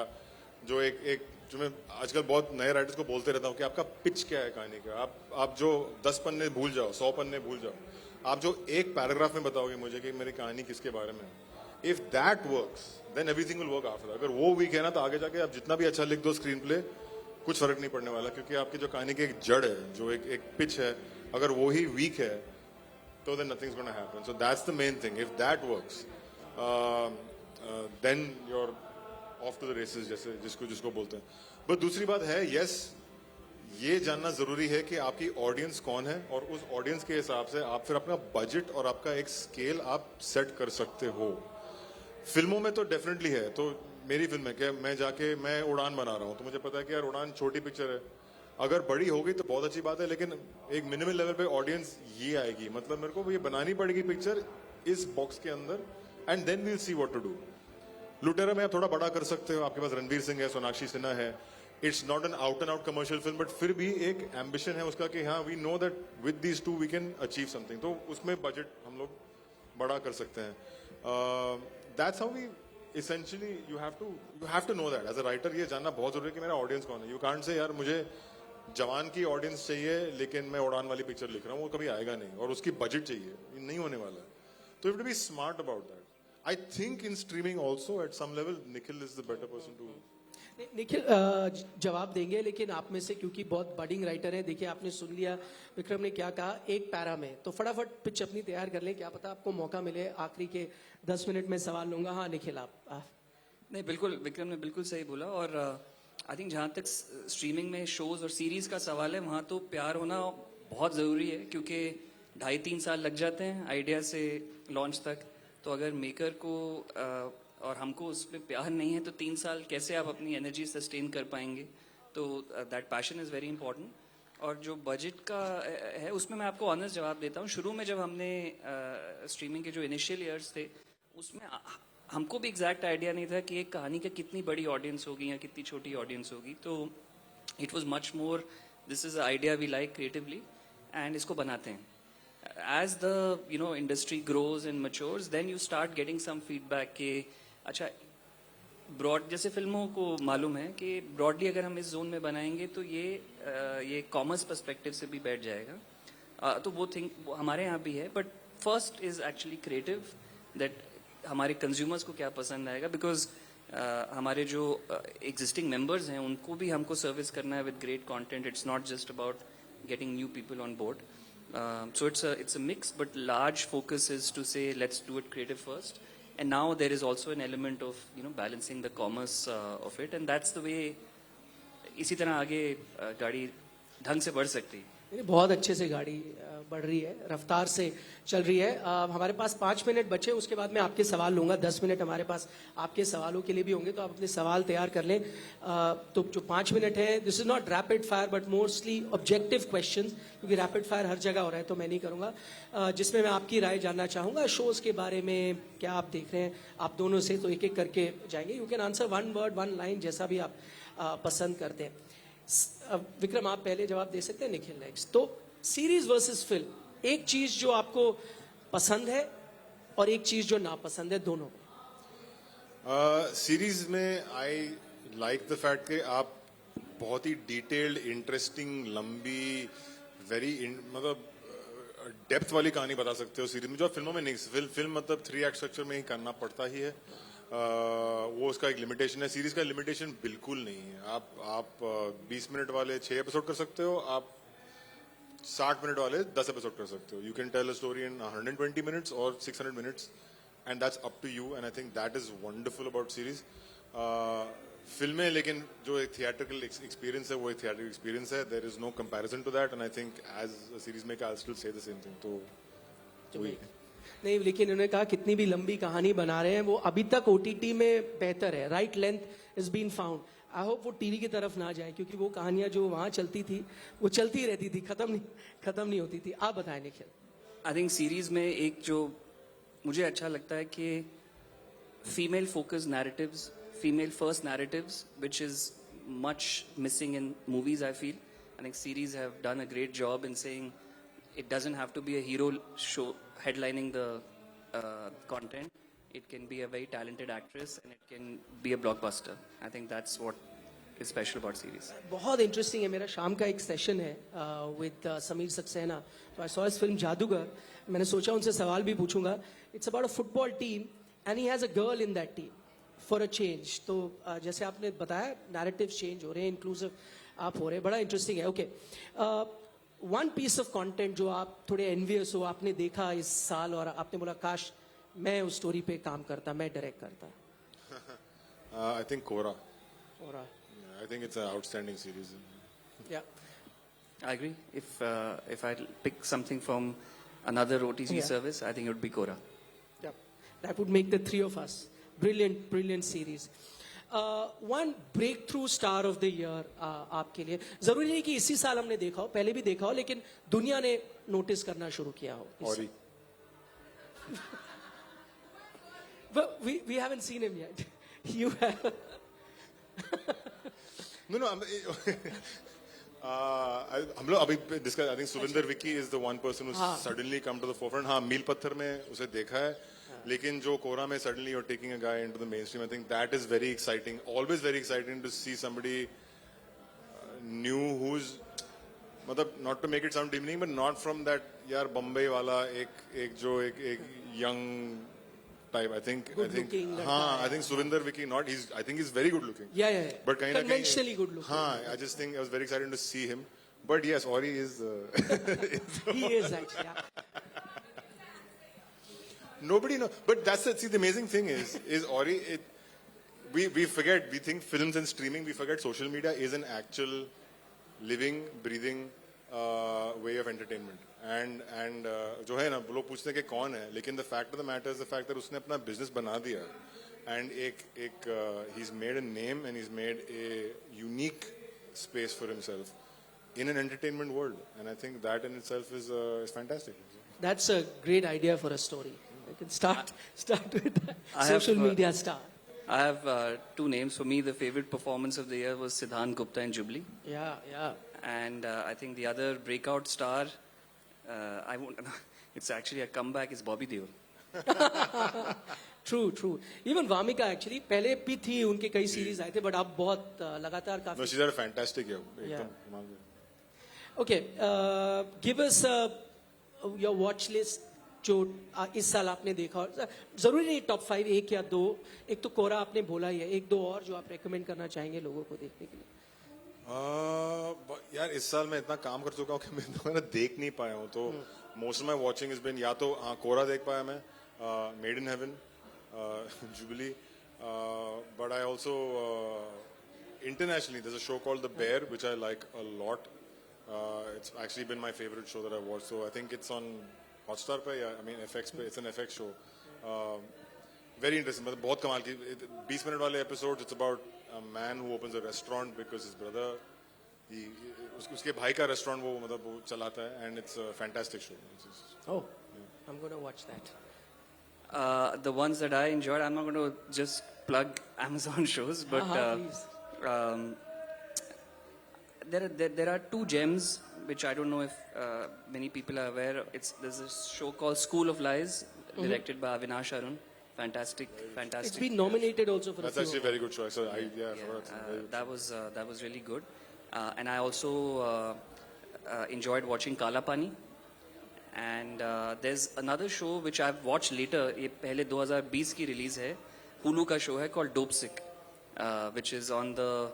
जो एक जो मैं आजकल बहुत नए राइटर्स को बोलते रहता हूँ कि आपका पिच क्या है कहानी का। आप जो 10 पन्ने भूल जाओ, 100 पन्ने भूल जाओ, आप जो एक पैराग्राफ में बताओगे मुझे कि मेरी कहानी किसके बारे में है, if that works then everything will work after. अगर वो वीक है ना, तो आगे जाके आप जितना भी अच्छा लिख दो स्क्रीन प्ले, कुछ फर्क नहीं पड़ने वाला, क्योंकि आपकी जो कहानी की एक जड़ है, जो एक पिच है, अगर वो ही वीक है तो then nothing's going to happen. So that's the main thing. If that works, then you're off to the races, जैसे जिसको बोलते हैं। बट दूसरी बात है, yes, ये जानना जरूरी है कि आपकी ऑडियंस कौन है, और उस ऑडियंस के हिसाब से आप फिर अपना बजट और आपका एक स्केल आप सेट कर सकते हो। फिल्मों में तो डेफिनेटली है। तो मेरी फिल्म है कि मैं उड़ान बना रहा हूँ, तो मुझे पता है कि यार उड़ान छोटी पिक्चर है, अगर बड़ी हो गई तो बहुत अच्छी बात है, लेकिन एक मिनिमल लेवल पे ऑडियंस ये आएगी, मतलब मेरे को ये बनानी पड़ेगी पिक्चर इस बॉक्स के अंदर, and then we'll see what to do. Lootera में आप थोड़ा बड़ा कर सकते हो, आपके पास रणवीर सिंह है, सोनाक्षी सिन्हा है. It's not an out and out commercial film, but फिर भी एक एम्बिशन है उसका कि हाँ we know that with these two we can achieve something. तो उसमें बजट हम लोग बड़ा कर सकते हैं. That's how we essentially you have to know that as a writer. ये जानना बहुत जरूरी है कि मेरा ऑडियंस कौन है. यू कांट से यार मुझे जवान की ऑडियंस चाहिए लेकिन मैं उड़ान वाली पिक्चर लिख रहा हूँ, वो कभी आएगा नहीं. और उसकी बजट चाहिए, ये नहीं होने वाला है. तो you have to be smart about that. I think in streaming also at some level Nikhil is the better person to. Nikhil जवाब देंगे, लेकिन आप में से क्योंकि बहुत बडिंग राइटर है, देखिए आपने सुन लिया विक्रम ने क्या कहा एक पैरा में, तो फटाफट पिच अपनी तैयार कर लें, क्या पता आपको मौका मिले आखिरी के 10 मिनट में सवाल लूंगा. हाँ निखिल आप. नहीं, बिल्कुल विक्रम ने बिल्कुल सही बोला. और आई थिंक जहाँ तक स्ट्रीमिंग में शोज और सीरीज का सवाल है, वहाँ तो प्यार होना बहुत ज़रूरी है, क्योंकि 2.5-3 साल लग जाते हैं आइडिया से लॉन्च तक. तो अगर मेकर को और हमको उसमें प्यार नहीं है तो 3 साल कैसे आप अपनी एनर्जी सस्टेन कर पाएंगे. तो that passion is very important. और जो बजट का है उसमें मैं आपको ऑनेस्ट जवाब देता हूँ. शुरू में जब हमने स्ट्रीमिंग के जो इनिशियल ईयर्स थे उसमें हमको भी एग्जैक्ट आइडिया नहीं था कि एक कहानी का कितनी बड़ी ऑडियंस होगी या कितनी छोटी ऑडियंस होगी. तो it was much more this is idea we like creatively and इसको बनाते हैं. As the industry grows and matures then you start getting some feedback के अच्छा ब्रॉड, जैसे फिल्मों को मालूम है कि ब्रॉडली अगर हम इस जोन में बनाएंगे तो ये कॉमर्स पर्सपेक्टिव से भी बैठ जाएगा. तो वो हमारे यहाँ भी है. But first is actually creative, that हमारे कंज्यूमर्स को क्या पसंद आएगा. बिकॉज हमारे जो एग्जिस्टिंग मेंबर्स हैं उनको भी हमको सर्विस करना है with great content. It's not just about getting new people on board. So it's a mix, but large focus is to say let's do it creative first, and now there is also an element of balancing the commerce of it, and that's the way इसी तरह आगे गाड़ी ढंग से बढ़ सकती है. बहुत अच्छे से गाड़ी बढ़ रही है, रफ्तार से चल रही है. हमारे पास 5 मिनट बचे, उसके बाद मैं आपके सवाल लूंगा. 10 मिनट हमारे पास आपके सवालों के लिए भी होंगे, तो आप अपने सवाल तैयार कर लें. तो जो 5 मिनट है, this is not rapid fire but mostly objective questions, क्योंकि रैपिड फायर हर जगह हो रहा है तो मैं नहीं करूंगा. जिसमें मैं आपकी राय जानना चाहूंगा शोज के बारे में, क्या आप देख रहे हैं आप दोनों से. तो एक एक करके जाएंगे. You can answer 1 word 1 line, जैसा भी आप पसंद करते हैं. विक्रम आप पहले जवाब दे सकते हैं, निखिल नेक्स्ट. तो सीरीज वर्सेस फिल्म, एक चीज जो आपको पसंद है और एक चीज जो नापसंद है, दोनों. सीरीज में आई लाइक द फैक्ट कि आप बहुत ही डिटेल्ड, इंटरेस्टिंग, लंबी, वेरी मतलब डेप्थ वाली कहानी बता सकते हो सीरीज में, जो फिल्मों में नहीं. फिल्म मतलब 3 एक्ट स्ट्रक्चर में ही करना पड़ता ही है. वो उसका एक लिमिटेशन है. सीरीज का लिमिटेशन बिल्कुल नहीं है. आप 20 मिनट वाले 6 एपिसोड कर सकते हो, आप 60 मिनट वाले 10 एपिसोड कर सकते हो. You can tell a story in 120 minutes और 600 minutes, and that's up to you. And I think that is wonderful about series. फिल्में लेकिन जो एक थिएट्रिकल एक्सपीरियंस है वो एक थिएट्रिकल एक्सपीरियंस है. There is no comparison to that, and I think as a series maker I still say the same thing. तो वही नहीं, लेकिन उन्होंने कहा कितनी भी लंबी कहानी बना रहे हैं वो अभी तक ओटीटी में बेहतर है. Right length is been found. I hope वो टीवी की तरफ ना जाए, क्योंकि वो कहानियां जो वहां चलती थी वो चलती रहती थी, खत्म नहीं होती थी. आप बताएं निखिल. आई थिंक सीरीज में एक जो मुझे अच्छा लगता है कि female focus narratives, female first narratives, which is much missing in movies. I feel I think series have done a great job in saying it doesn't have to be a hero show headlining the content. It can be a very talented actress and it can be a blockbuster. I think that's what is special about series. बहुत interesting है. मेरा शाम का एक session है with Sameer Saxena. तो I saw his film जादूगर. मैंने सोचा उनसे सवाल भी पूछूंगा. It's about a football team and he has a girl in that team for a change. तो जैसे आपने बताया नैरेटिव चेंज हो रहे हैं, इंक्लूसिव आप हो रहे हैं, बड़ा इंटरेस्टिंग है. Okay, one piece of content जो आप थोड़े एनवियस हो, आपने देखा इस साल और आपने बोला काश मैं उस स्टोरी पे काम करता, मैं डायरेक्ट करता. आई थिंक कोरा. और I think it's an outstanding series. या I agree. If I pick something from another OTT service, I think it would be Quora. Yeah, that would make the three of us. Brilliant series. One breakthrough star of the year आपके लिए. जरूरी नहीं कि इसी साल हमने देखा हो, पहले भी देखा हो, लेकिन दुनिया ने नोटिस करना शुरू किया हो. Ori. But we haven't seen him yet. You have. No, हम लोग अभी discuss I think Suvinder Vicky is the one person who suddenly come to the forefront. हाँ, मील पत्थर में उसे देखा है, लेकिन जो कोरा में suddenly you are taking a guy into the mainstream, I think that is very exciting. Always very exciting to see somebody new who is, मतलब not to make it sound demeaning but not from that यार बम्बई वाला एक जो एक young type. I think looking, हाँ, I think Surinder Vicky not I think he's very good looking. Yeah. But कहीं ना कहीं Conventionally good looking. हाँ, I just think I was very excited to see him. But yes, Ori is. He is actually. Yeah. Nobody knows. But that's see the amazing thing is Ori. We forget. We think films and streaming. We forget social media is an actual living, breathing way of entertainment. And जो है ना, लोग पूछते हैं कि कौन है, लेकिन the fact of the matter is the fact that उसने अपना business बना दिया, and he's made a name and he's made a unique space for himself in an entertainment world, and I think that in itself is fantastic. That's a great idea for a story. I can start with that. I Social have, media star. I have two names. For me, the favorite performance of the year was Siddhant Gupta in Jubilee. Yeah. And I think the other breakout star, I won't. It's actually a comeback. Is Bobby Deol. True. Even Vamika actually पहले भी थी, उनके कई series आए थे, but अब बहुत लगातार No, काफी. she's had a fantastic year. एकदम कमाल की. Okay, give us your watch list जो इस साल आपने देखा, और जरूरी नहीं टॉप 5, एक या दो. एक तो कोरा आपने बोला ही है, एक दो और जो आप रेकमेंड करना चाहेंगे लोगों को देखने के लिए. यार इस साल मैं इतना काम कर चुका हूँ कि मैं दोबारा देख नहीं पाया हूँ, तो most of my watching is been या तो हाँ कोरा देख पाया मैं, made in haven, jubilee, but I also internationally there's a show called The Bear which I like a lot. It's actually been my favorite show that I watched, so I think it's on Hotstar पे, yeah, I mean FX पे, it's an FX show. Very interesting, मतलब बहुत कमाल की 20 minute वाले episodes. It's about a man who opens a restaurant because his brother, उसके भाई का restaurant वो मतलब वो चलाता है, and it's a fantastic show. Oh, I'm going to watch that. The ones that I enjoyed, I'm not going to just plug Amazon shows, but please. There are two gems which I don't know if many people are aware. There's a show called School of Lies, directed by Avinash Arun. Fantastic. It's been nominated also for That's a few. actually a very good choice. So That was really good. And I also enjoyed watching Kala Pani. And there's another show which I've watched later. ये पहले 2020 की release है. Hulu का show है called Dope Sick, which is on the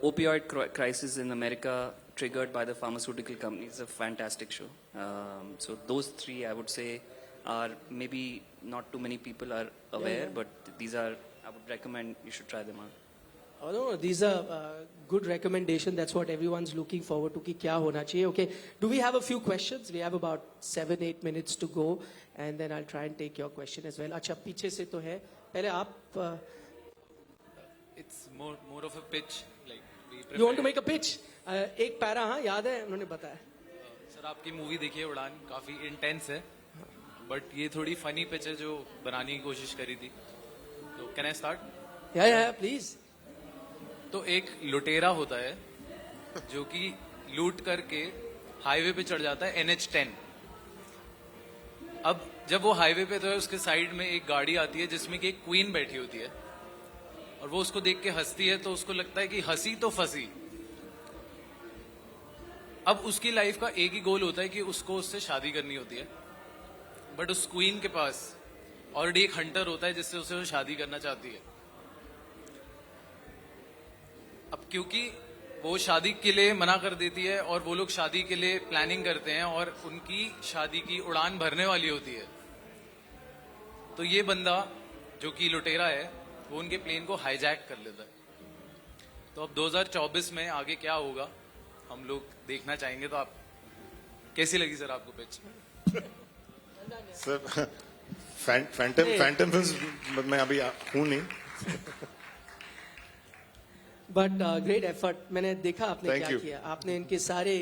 opioid crisis in America triggered by the pharmaceutical companies. It's a fantastic show. So those three I would say are maybe not too many people are aware, but these are, I would recommend you should try them out. Oh, no, these are good recommendation. That's what everyone's looking forward to. कि क्या होना चाहिए? Okay, do we have a few questions? We have about 7-8 minutes to go, and then I'll try and take your question as well. अच्छा पीछे से तो है. पहले आप. It's more of a pitch. Like we You want to make a pitch? एक para हाँ याद है उन्होंने बताया. सर आपकी मूवी देखिए उड़ान, काफी इंटेंस है, बट ये थोड़ी फनी पिच है जो बनाने की कोशिश करी थी. तो can I start? Yeah, please. तो एक लुटेरा होता है जो कि लूट करके हाईवे पे चढ़ जाता है NH10. अब जब वो हाईवे पे तो है, उसके साइड में एक गाड़ी आती है जिसमें कि एक क्वीन बैठी होती है, और वो उसको देख के हंसती है, तो उसको लगता है कि हंसी तो फंसी. अब उसकी लाइफ का एक ही गोल होता है कि उसको उससे शादी करनी होती है, बट उस क्वीन के पास ऑलरेडी एक हंटर होता है जिससे उसे वो शादी करना चाहती है. अब क्योंकि वो शादी के लिए मना कर देती है और वो लोग शादी के लिए प्लानिंग करते हैं और उनकी शादी की उड़ान भरने वाली होती है, तो ये बंदा जो कि लुटेरा है वो उनके प्लेन को हाईजैक कर लेता है. तो अब 2024 में आगे क्या होगा हम लोग देखना चाहेंगे. तो आप कैसी लगी सर आपको पिच? सर फैंटम फिल्म्स मैं अभी हूँ नहीं. But great effort. मैंने देखा आपने Thank क्या you. किया. आपने इनके सारे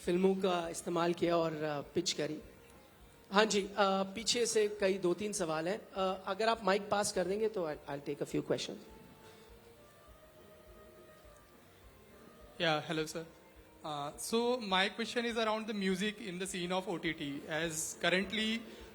फिल्मों का इस्तेमाल किया और पिच करी. हाँ जी, पीछे से कई 2-3 सवाल हैं। अगर आप माइक पास कर देंगे तो I take a few question. Yeah, hello, sir. So my question is around the music in the scene of OTT. As currently,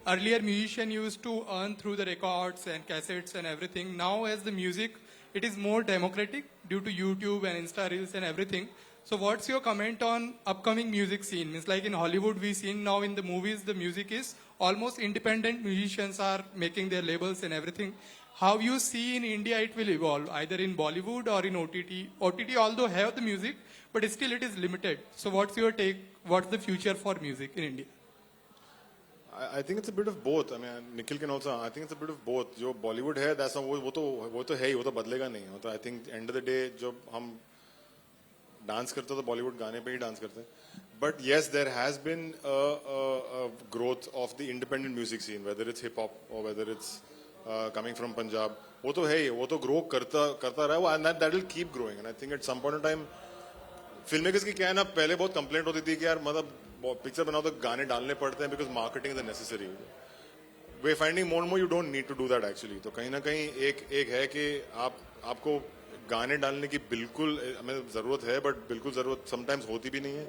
earlier musician used to earn through the records and cassettes and everything. Now, as the music, it is more democratic due to YouTube and Insta Reels and everything. So, what's your comment on upcoming music scene? Means like in Hollywood, we seen now in the movies, the music is almost independent musicians are making their labels and everything. How you see in India it will evolve, either in Bollywood or in OTT. OTT although have the music, but still it is limited. So what's your take? What's the future for music in India? I think it's a bit of both. I mean, Nikhil can also. I think it's a bit of both. जो Bollywood है, that's not, वो तो है ही, वो तो बदलेगा नहीं. वो तो I think end of the day जब हम डांस करते हैं तो Bollywood गाने पे ही डांस करते हैं. But yes, there has been a growth of the independent music scene, whether it's hip hop or whether it's coming from Punjab. वो तो है ही, वो तो grow करता रहा है, and that will keep growing. And I think at some point in time, filmmakers की क्या है ना, पहले बहुत complaint होती थी कि यार मतलब पिक्चर बनाओ तो गाने डालने पड़ते हैं because marketing is necessary. We're finding more and more you don't need to do that actually. तो कहीं ना कहीं एक है कि आपको गाने डालने की बिल्कुल हमें जरूरत है, but बिल्कुल जरूरत sometimes होती भी नहीं है.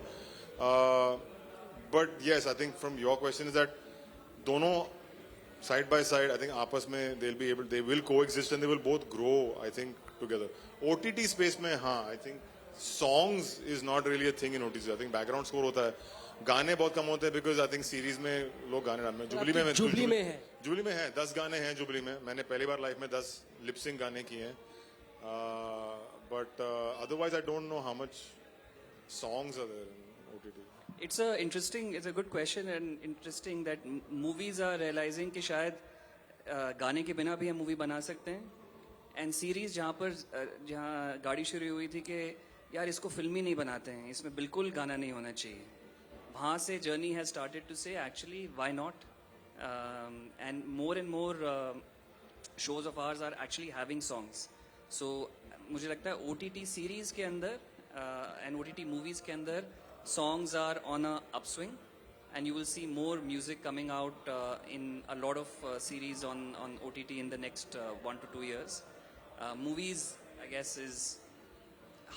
But yes, I think from your question is that दोनों side by side, I think आपस में they will coexist and they will both grow, I think, together. OTT space में हाँ, I think songs is not really a thing in OTT. I think background score होता है, गाने बहुत कम होते हैं because I think series में लोग गाने डालते हैं. जुबली में है 10 गाने हैं जुबली में. मैंने पहली बार लाइफ में 10 lip sync गाने किए हैं. But otherwise I don't know how much songs are there in OTT. It's a good question and interesting that movies are realizing कि शायद गाने के बिना भी हम मूवी बना सकते हैं. एंड सीरीज जहाँ गाड़ी शुरू हुई थी कि यार इसको फिल्म ही नहीं बनाते हैं, इसमें बिल्कुल गाना नहीं होना चाहिए, वहाँ से journey has started to say actually why not. And more shows of ours are actually having songs. So मुझे लगता है OTT सीरीज के अंदर एंड OTT मूवीज के अंदर songs are on a upswing and you will see more music coming out in a lot of series on OTT in the next 1 to 2 years. Movies, I guess, is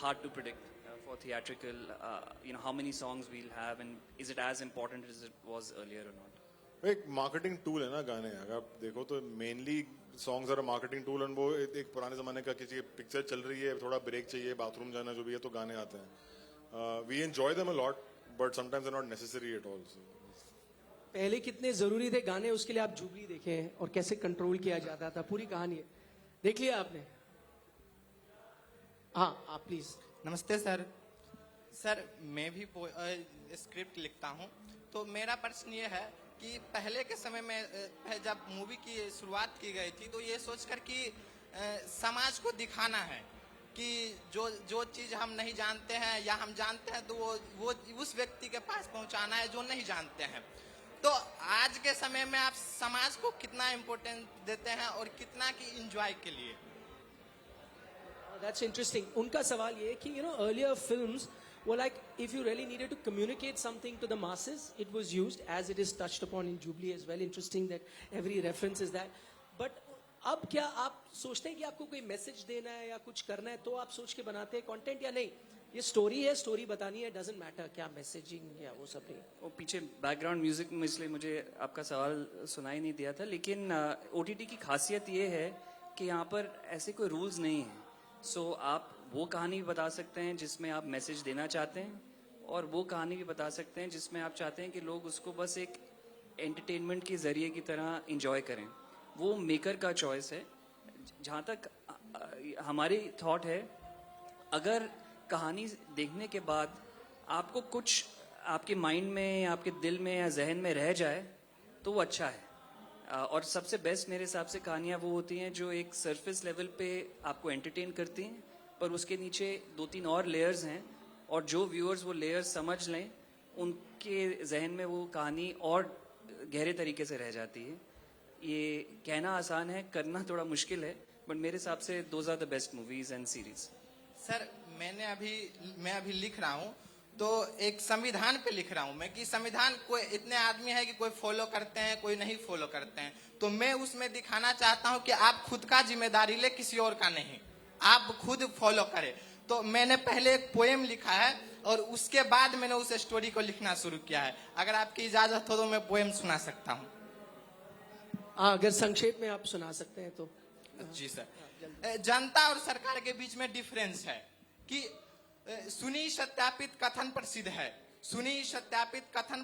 hard to predict for theatrical, how many songs we'll have and is it as important as it was earlier or not. एक marketing tool है ना गाने. अगर आप देखो तो mainly songs are marketing tool and वो एक पुराने जमाने का किसी पिक्चर चल रही है, थोड़ा ब्रेक चाहिए, बाथरूम जाना जो भी है, तो गाने आते हैं. We enjoy them a lot, but sometimes they're not necessary at all. So. पहले कितने जरूरी थे गाने, उसके लिए आप जुबली देखें और कैसे कंट्रोल किया जाता था, पूरी कहानी है. देख लिया आपने? हाँ, आप प्लीज. नमस्ते सर. सर मैं भी स्क्रिप्ट लिखता हूँ, तो मेरा प्रश्न ये है कि पहले के समय में जब मूवी की शुरुआत की गई थी तो ये सोचकर कि समाज को दिखाना है कि जो चीज हम नहीं जानते हैं या हम जानते हैं तो वो उस व्यक्ति के पास पहुंचाना है जो नहीं जानते हैं. तो आज के समय में आप समाज को कितना इम्पोर्टेंस देते हैं और कितना की एंजॉय के लिए? That's interesting. उनका सवाल ये है कि earlier films were like if you really needed to communicate something to the masses, it was used as it is touched upon in Jubilee as well. Interesting that every reference is that. But अब क्या आप सोचते हैं कि आपको कोई message देना है या कुछ करना है तो आप सोच के बनाते हैं कंटेंट, या नहीं ये स्टोरी है, स्टोरी बतानी है, डजंट मैटर क्या मैसेजिंग या वो सब नहीं? वो पीछे बैकग्राउंड म्यूजिक में इसलिए मुझे आपका सवाल सुनाई नहीं दिया था, लेकिन OTT की खासियत ये है कि यहाँ पर ऐसे कोई रूल्स नहीं हैं. सो आप वो कहानी भी बता सकते हैं जिसमें आप मैसेज देना चाहते हैं, और वो कहानी भी बता सकते हैं जिसमें आप चाहते हैं कि लोग उसको बस एक एंटरटेनमेंट के जरिए की तरह इंजॉय करें. वो मेकर का चॉइस है. जहाँ तक हमारी थॉट है, अगर कहानी देखने के बाद आपको कुछ आपके माइंड में, आपके दिल में या जहन में रह जाए तो वो अच्छा है. और सबसे बेस्ट मेरे हिसाब से कहानियाँ वो होती हैं जो एक सरफेस लेवल पे आपको एंटरटेन करती हैं, पर उसके नीचे 2-3 और लेयर्स हैं, और जो व्यूअर्स वो लेयर्स समझ लें उनके जहन में वो कहानी और गहरे तरीके से रह जाती है. ये कहना आसान है, करना थोड़ा मुश्किल है, बट मेरे हिसाब से those are the best movies and series. Sir मैं अभी लिख रहा हूँ, तो एक संविधान पे लिख रहा हूं मैं कि संविधान कोई इतने आदमी है कि कोई फॉलो करते हैं कोई नहीं फॉलो करते हैं, तो मैं उसमें दिखाना चाहता हूं कि आप खुद का जिम्मेदारी ले, किसी और का नहीं, आप खुद फॉलो करें। तो मैंने पहले एक पोएम लिखा है और उसके बाद मैंने उस स्टोरी को लिखना शुरू किया है। अगर आपकी इजाजत हो तो मैं पोएम सुना सकता हूँ। हाँ, अगर संक्षेप में आप सुना सकते हैं तो। जी सर। जनता और सरकार के बीच में डिफरेंस है कि सुनी सत्यापित कथन प्रसिद्ध है, सुनी सत्यापित कथन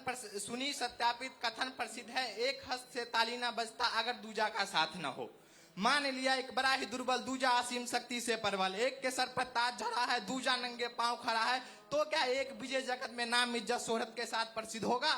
प्रसिद्ध है, एक हस्त से ताली ना बजता अगर दूजा का साथ न हो। मान लिया एक बड़ा ही दुर्बल, दूजा असीम शक्ति से परवल, एक के सर पर ताज झड़ा है, दूजा नंगे पांव खड़ा है, तो क्या एक विजय जगत में नाम इज्जत शोहरत के साथ प्रसिद्ध होगा?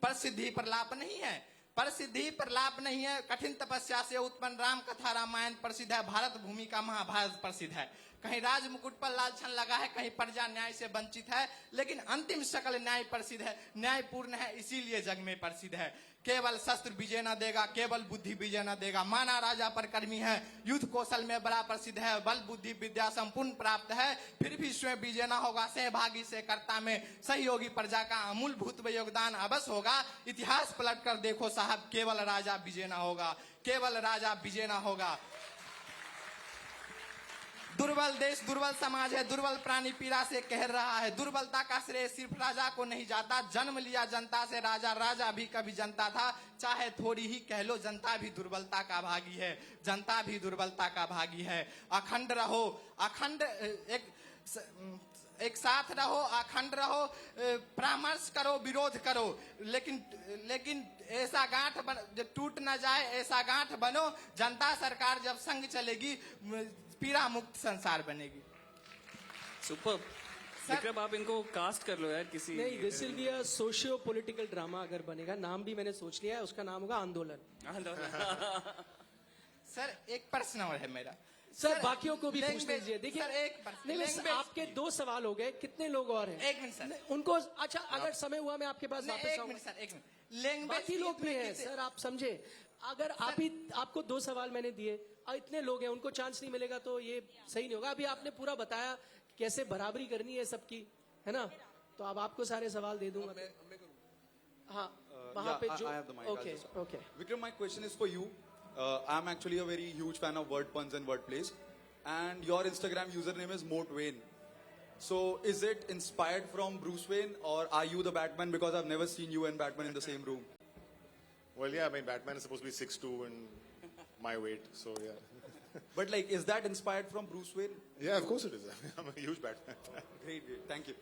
प्रसिद्धि पर लाभ नहीं है, प्रसिद्धि पर लाभ नहीं है। कठिन तपस्या से उत्पन्न राम कथा रामायण प्रसिद्ध है, भारत भूमि का महाभारत प्रसिद्ध है। कहीं राज मुकुट पर लालछन लगा है, कहीं प्रजा न्याय से वंचित है, लेकिन अंतिम सकल न्याय प्रसिद्ध है, न्यायपूर्ण है, इसीलिए जग में प्रसिद्ध है। केवल शस्त्र विजय न देगा, केवल बुद्धि विजय न देगा। माना राजा पर कर्मी है, युद्ध कौशल में बड़ा प्रसिद्ध है, बल बुद्धि विद्या संपूर्ण प्राप्त है, फिर भी स्वयं विजय न होगा। सहभागी से कर्ता में सहयोगी प्रजा का अमूलभूत योगदान अवश्य होगा। इतिहास पलट कर देखो साहब, केवल राजा विजय न होगा, केवल राजा विजय न होगा। दुर्बल देश दुर्बल समाज है, दुर्बल प्राणी पीड़ा से कह रहा है, दुर्बलता का श्रेय सिर्फ राजा को नहीं जाता, जन्म लिया जनता से राजा, राजा भी कभी जनता था, चाहे थोड़ी ही कह लो जनता भी दुर्बलता का भागी है, जनता भी दुर्बलता का भागी है। अखंड रहो, अखंड एक साथ रहो, अखंड रहो, परामर्श करो, विरोध करो, लेकिन ऐसा गांठ टूट न जाए, ऐसा गांठ बनो। जनता सरकार जब संग चलेगी, पीड़ा मुक्त संसार बनेगी। सुपर। विक्रम, आप इनको कास्ट कर लो यार किसी। नहीं, this will be a socio political drama अगर बनेगा। नाम भी मैंने सोच लिया है, उसका नाम होगा आंदोलन। सर एक प्रश्न और है मेरा। सर बाकियों को भी पूछ लीजिए। देखिए, सर एक प्रश्न, नहीं, आपके 2 सवाल हो गए, कितने लोग और हैं? एक मिनट सर, उनको अच्छा अगर समय हुआ मैं आपके पास वापस एक आऊंगा। मिनट सर, एक मिनट। लैंग्वेज बाकी लोग भी हैं सर, आप समझे। अगर आप ही आपको 2 सवाल मैंने दिए और इतने लोग हैं, उनको चांस नहीं मिलेगा तो ये सही नहीं होगा। अभी आपने पूरा बताया कैसे बराबरी करनी है सबकी, है ना? तो अब आपको सारे सवाल दे दूंगा। हाँ, वहाँ पे जो okay okay. Vikram, my question is for you. I'm actually a very huge fan of word puns and word plays, and your Instagram username is Mort Wayne. So, is it inspired from Bruce Wayne, or are you the Batman? Because I've never seen you and Batman in the same room. Well, yeah, I mean, Batman is supposed to be 6'2" and my weight, so yeah. But like, is that inspired from Bruce Wayne? Yeah, of course it is. I'm a huge Batman fan. Great, great. Thank you.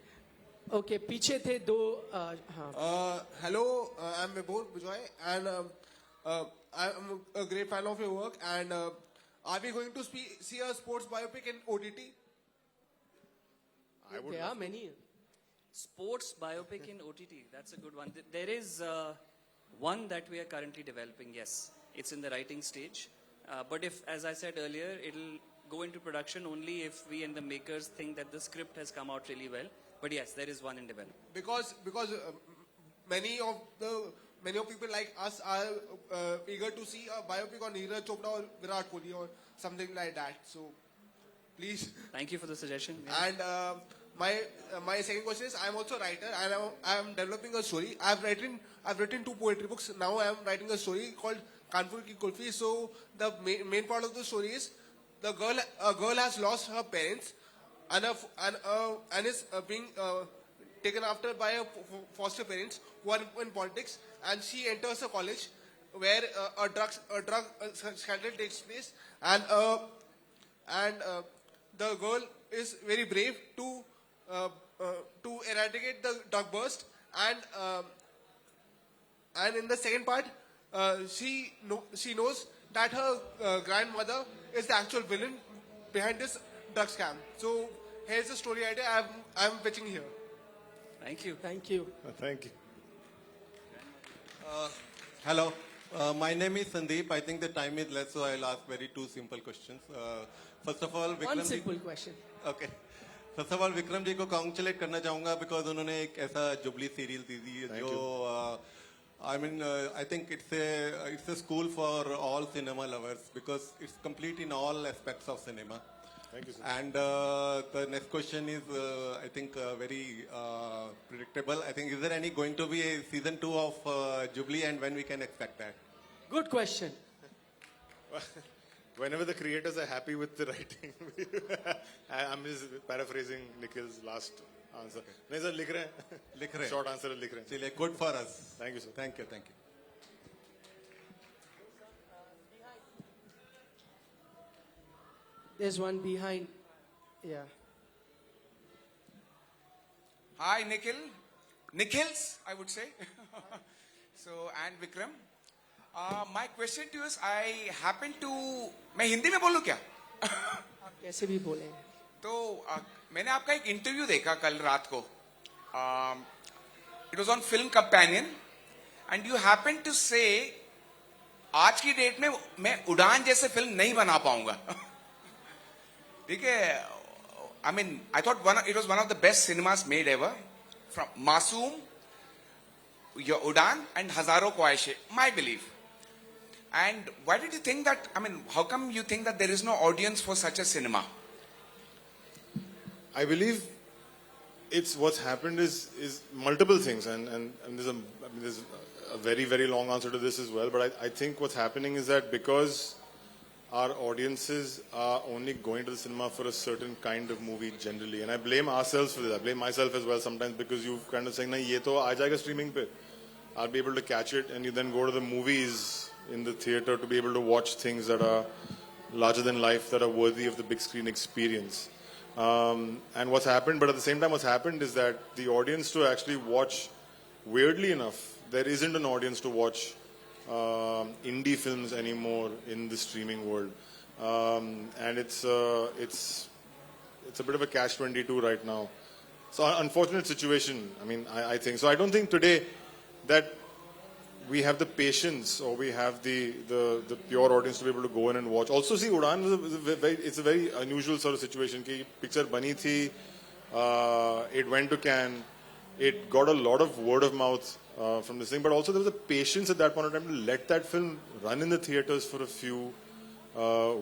Okay, पीछे थे 2। हाँ, Hello, I'm Vibhor Bijoy, and I'm a great fan of your work. And are we going to see a sports biopic in OTT? I would. there are many. Sports biopic in OTT. That's a good one. There is one that we are currently developing. Yes, it's in the writing stage. But if, as I said earlier, it'll go into production only if we and the makers think that the script has come out really well. But yes, there is one in development. Because many of people like us are eager to see a biopic on Neeraj Chopra or Virat Kohli or something like that. So please. Thank you for the suggestion. And my second question is, I'm also a writer and I'm developing a story. I've written 2 poetry books. Now I'm writing a story called Kanpur Ki Kulfi. So the main part of the story is a girl has lost her parents and is being taken after by her foster parents who are in politics, and she enters a college where a drug scandal takes place, and the girl is very brave to eradicate the drug bust, and in the second part she knows that her grandmother is the actual villain behind this drug scam. So here's the story idea I'm pitching here. Thank you. Thank you. Thank you. Hello, my name is Sandeep. I think the time is less, so I'll ask 2 simple questions. First of all, One Vikram simple ji, question. okay. First of all, Vikram ji को congratulate करना चाहूँगा because उन्होंने एक ऐसा jubilee serial दी थी जो I mean I think it's a school for all cinema lovers because it's complete in all aspects of cinema. Thank you, sir. And the next question is, I think, very predictable. I think, is there any going to be a season 2 of Jubilee, and when we can expect that? Good question. Whenever the creators are happy with the writing, I'm just paraphrasing Nikhil's last answer. नहीं sir, लिख रहे हैं. लिख रहे हैं. Short answer लिख रहे हैं. चलिए, good for us. Thank you, sir. Thank you, thank you. There's one behind. Yeah. Hi, Nikhil. Nikhils, I would say. So, and Vikram. My question to you is, I happen to... मैं हिंदी में बोलूं क्या? आप कैसे भी बोले. तो मैंने आपका एक इंटरव्यू देखा कल रात को. It was on Film Companion, and you happened to say, आज की डेट में मैं उड़ान जैसे फिल्म नहीं बना पाऊंगा. ठीक है. I mean, I thought it was one of the best cinemas made ever. From Masoom, your Udan, and Hazaro Khwaishein, my belief. And why did you think that, I mean, how come you think that there is no audience for such a cinema? I believe it's what's happened is multiple things, and there's a very, very long answer to this as well. But I think what's happening is that because our audiences are only going to the cinema for a certain kind of movie generally, and I blame ourselves for this. I blame myself as well sometimes, because you kind of saying, "Na, ye to aa jayega streaming pe." I'll be able to catch it, and you then go to the movies in the theater to be able to watch things that are larger than life, that are worthy of the big screen experience. And what's happened, but at the same time, what's happened is that the audience to actually watch, weirdly enough, there isn't an audience to watch indie films anymore in the streaming world, and it's a bit of a catch-22 right now. So unfortunate situation. I mean, I think so. I don't think today that we have the patience or we have the pure audience to be able to go in and watch. Also, see, Udaan it's a very unusual sort of situation. Ki picture bani thi, it went to Cannes, it got a lot of word of mouth from this thing, but also there was a patience at that point of time to let that film run in the theaters for a few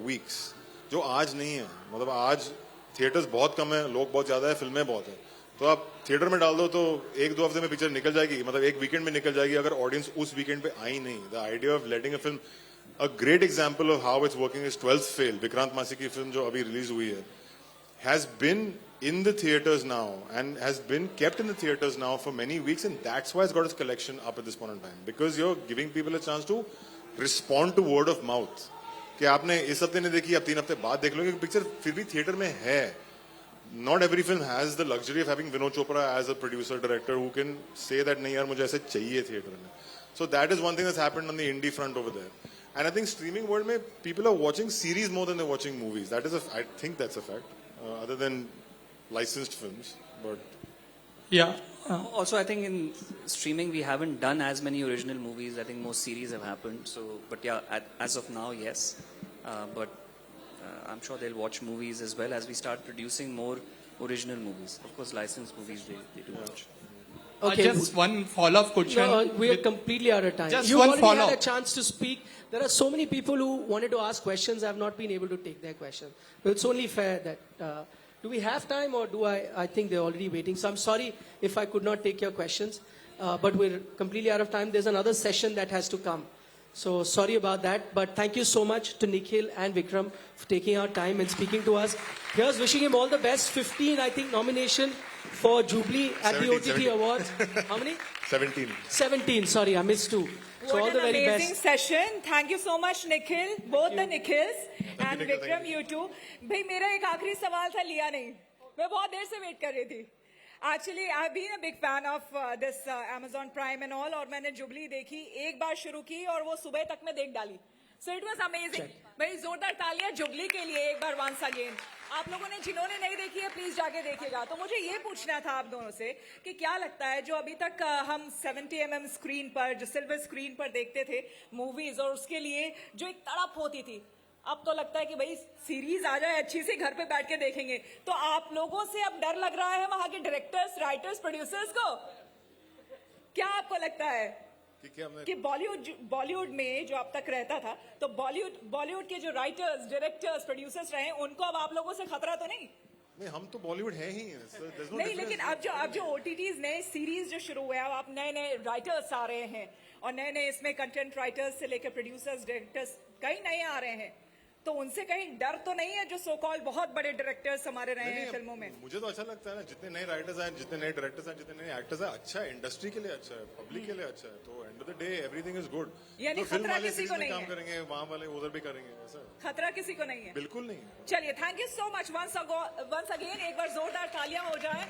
weeks. जो आज नहीं है, मतलब आज theatres बहुत कम है, लोग बहुत ज्यादा है, फिल्में बहुत है. तो आप थिएटर में डाल दो तो एक दो हफ्ते में पिक्चर निकल जाएगी, मतलब एक वीकेंड में निकल जाएगी अगर ऑडियंस उस वीकेंड पे आई नहीं. The idea of letting a film, a great example of how it's working is 12th Fail, Vikrant Massey की फिल्म जो अभी रिलीज हुई है, has been in the theaters now and has been kept in the theaters now for many weeks, and that's why it's got its collection up at this point in time, because you're giving people a chance to respond to word of mouth. कि आपने इस हफ्ते नहीं देखी, आप 3 हफ्ते बाद देख लोगे, पिक्चर फिर भी थिएटर में है. Not every film has the luxury of having Vinod Chopra as a producer director who can say that नहीं यार मुझे ऐसे चाहिए थिएटर में. So that is one thing that's happened on the indie front over there. And I think streaming world में people are watching series more than they're watching movies. That is I think that's a fact. Other than licensed films, but Yeah. Also, I think in streaming we haven't done as many original movies. I think most series have happened. So, but yeah, as of now, yes. But I'm sure they'll watch movies as well as we start producing more original movies. Of course, licensed movies they do watch. Okay. Just one follow-up question. No, we are with- completely out of time. Just You one already had a follow-up. chance to speak. There are so many people who wanted to ask questions. I have not been able to take their questions. But it's only fair that... do we have time, or do I think they're already waiting. So I'm sorry if I could not take your questions. But we're completely out of time. There's another session that has to come. So sorry about that. But thank you so much to Nikhil and Vikram for taking our time and speaking to us. Here's wishing him all the best. 15, I think, nomination for Jubilee at the 17, OTT Awards. How many? 17. 17, sorry, I missed 2. So What all the an very amazing best. session. Thank you so much, Nikhil. Both the Nikhils and Nikhil, Vikram, thank you too. भाई मेरा एक आखिरी सवाल था, लिया नहीं. मैं बहुत देर से वेट कर रही थी. Actually, I've been a big fan of this Amazon Prime and all, और मैंने जुबली देखी, एक बार शुरू की और वो सुबह तक में देख डाली. So it was amazing. भाई जोरदार तालियां जुबली के लिए एक बार once again. आप लोगों ने जिन्होंने नहीं देखी है प्लीज जाके देखिएगा. तो मुझे ये पूछना था आप दोनों से कि क्या लगता है जो अभी तक हम 70mm स्क्रीन पर, जो सिल्वर स्क्रीन पर देखते थे मूवीज, और उसके लिए जो एक तड़प होती थी, अब तो लगता है कि भाई सीरीज आ जाए अच्छी सी, घर पे बैठ के देखेंगे. तो आप लोगों से अब डर लग रहा है वहां के डायरेक्टर्स, राइटर्स, प्रोड्यूसर्स को? क्या आपको लगता है? कि क्या हमने कि बॉलीवुड में जो अब तक रहता था, तो बॉलीवुड के जो राइटर्स, डायरेक्टर्स, प्रोड्यूसर्स रहे, उनको अब आप लोगों से खतरा तो नहीं? नहीं, हम तो बॉलीवुड है ही there's no नहीं, difference. लेकिन अब जो OTTs नए सीरीज जो शुरू हुए हैं, अब आप नए राइटर्स आ रहे हैं और नए इसमें कंटेंट राइटर्स से लेकर प्रोड्यूसर्स, डायरेक्टर्स कई नए आ रहे हैं, तो उनसे कहीं डर तो नहीं है जो सो कॉल्ड बहुत बड़े डायरेक्टर्स हमारे रहे हैं फिल्मों में? मुझे तो अच्छा लगता है ना, जितने नए राइटर्स आए, जितने नए डायरेक्टर्स आए, जितने नए एक्टर्स आए, अच्छा है, इंडस्ट्री के लिए अच्छा है, पब्लिक के लिए अच्छा है, तो end of the day everything is good. यानी तो फिल्म खतरा वाले किसी सीरीज को में नहीं काम है? करेंगे, वहाँ वाले उधर भी करेंगे, ऐसा खतरा किसी को नहीं है? बिल्कुल नहीं है। चलिए, thank you so much once again, एक बार जोरदार तालियां हो जाए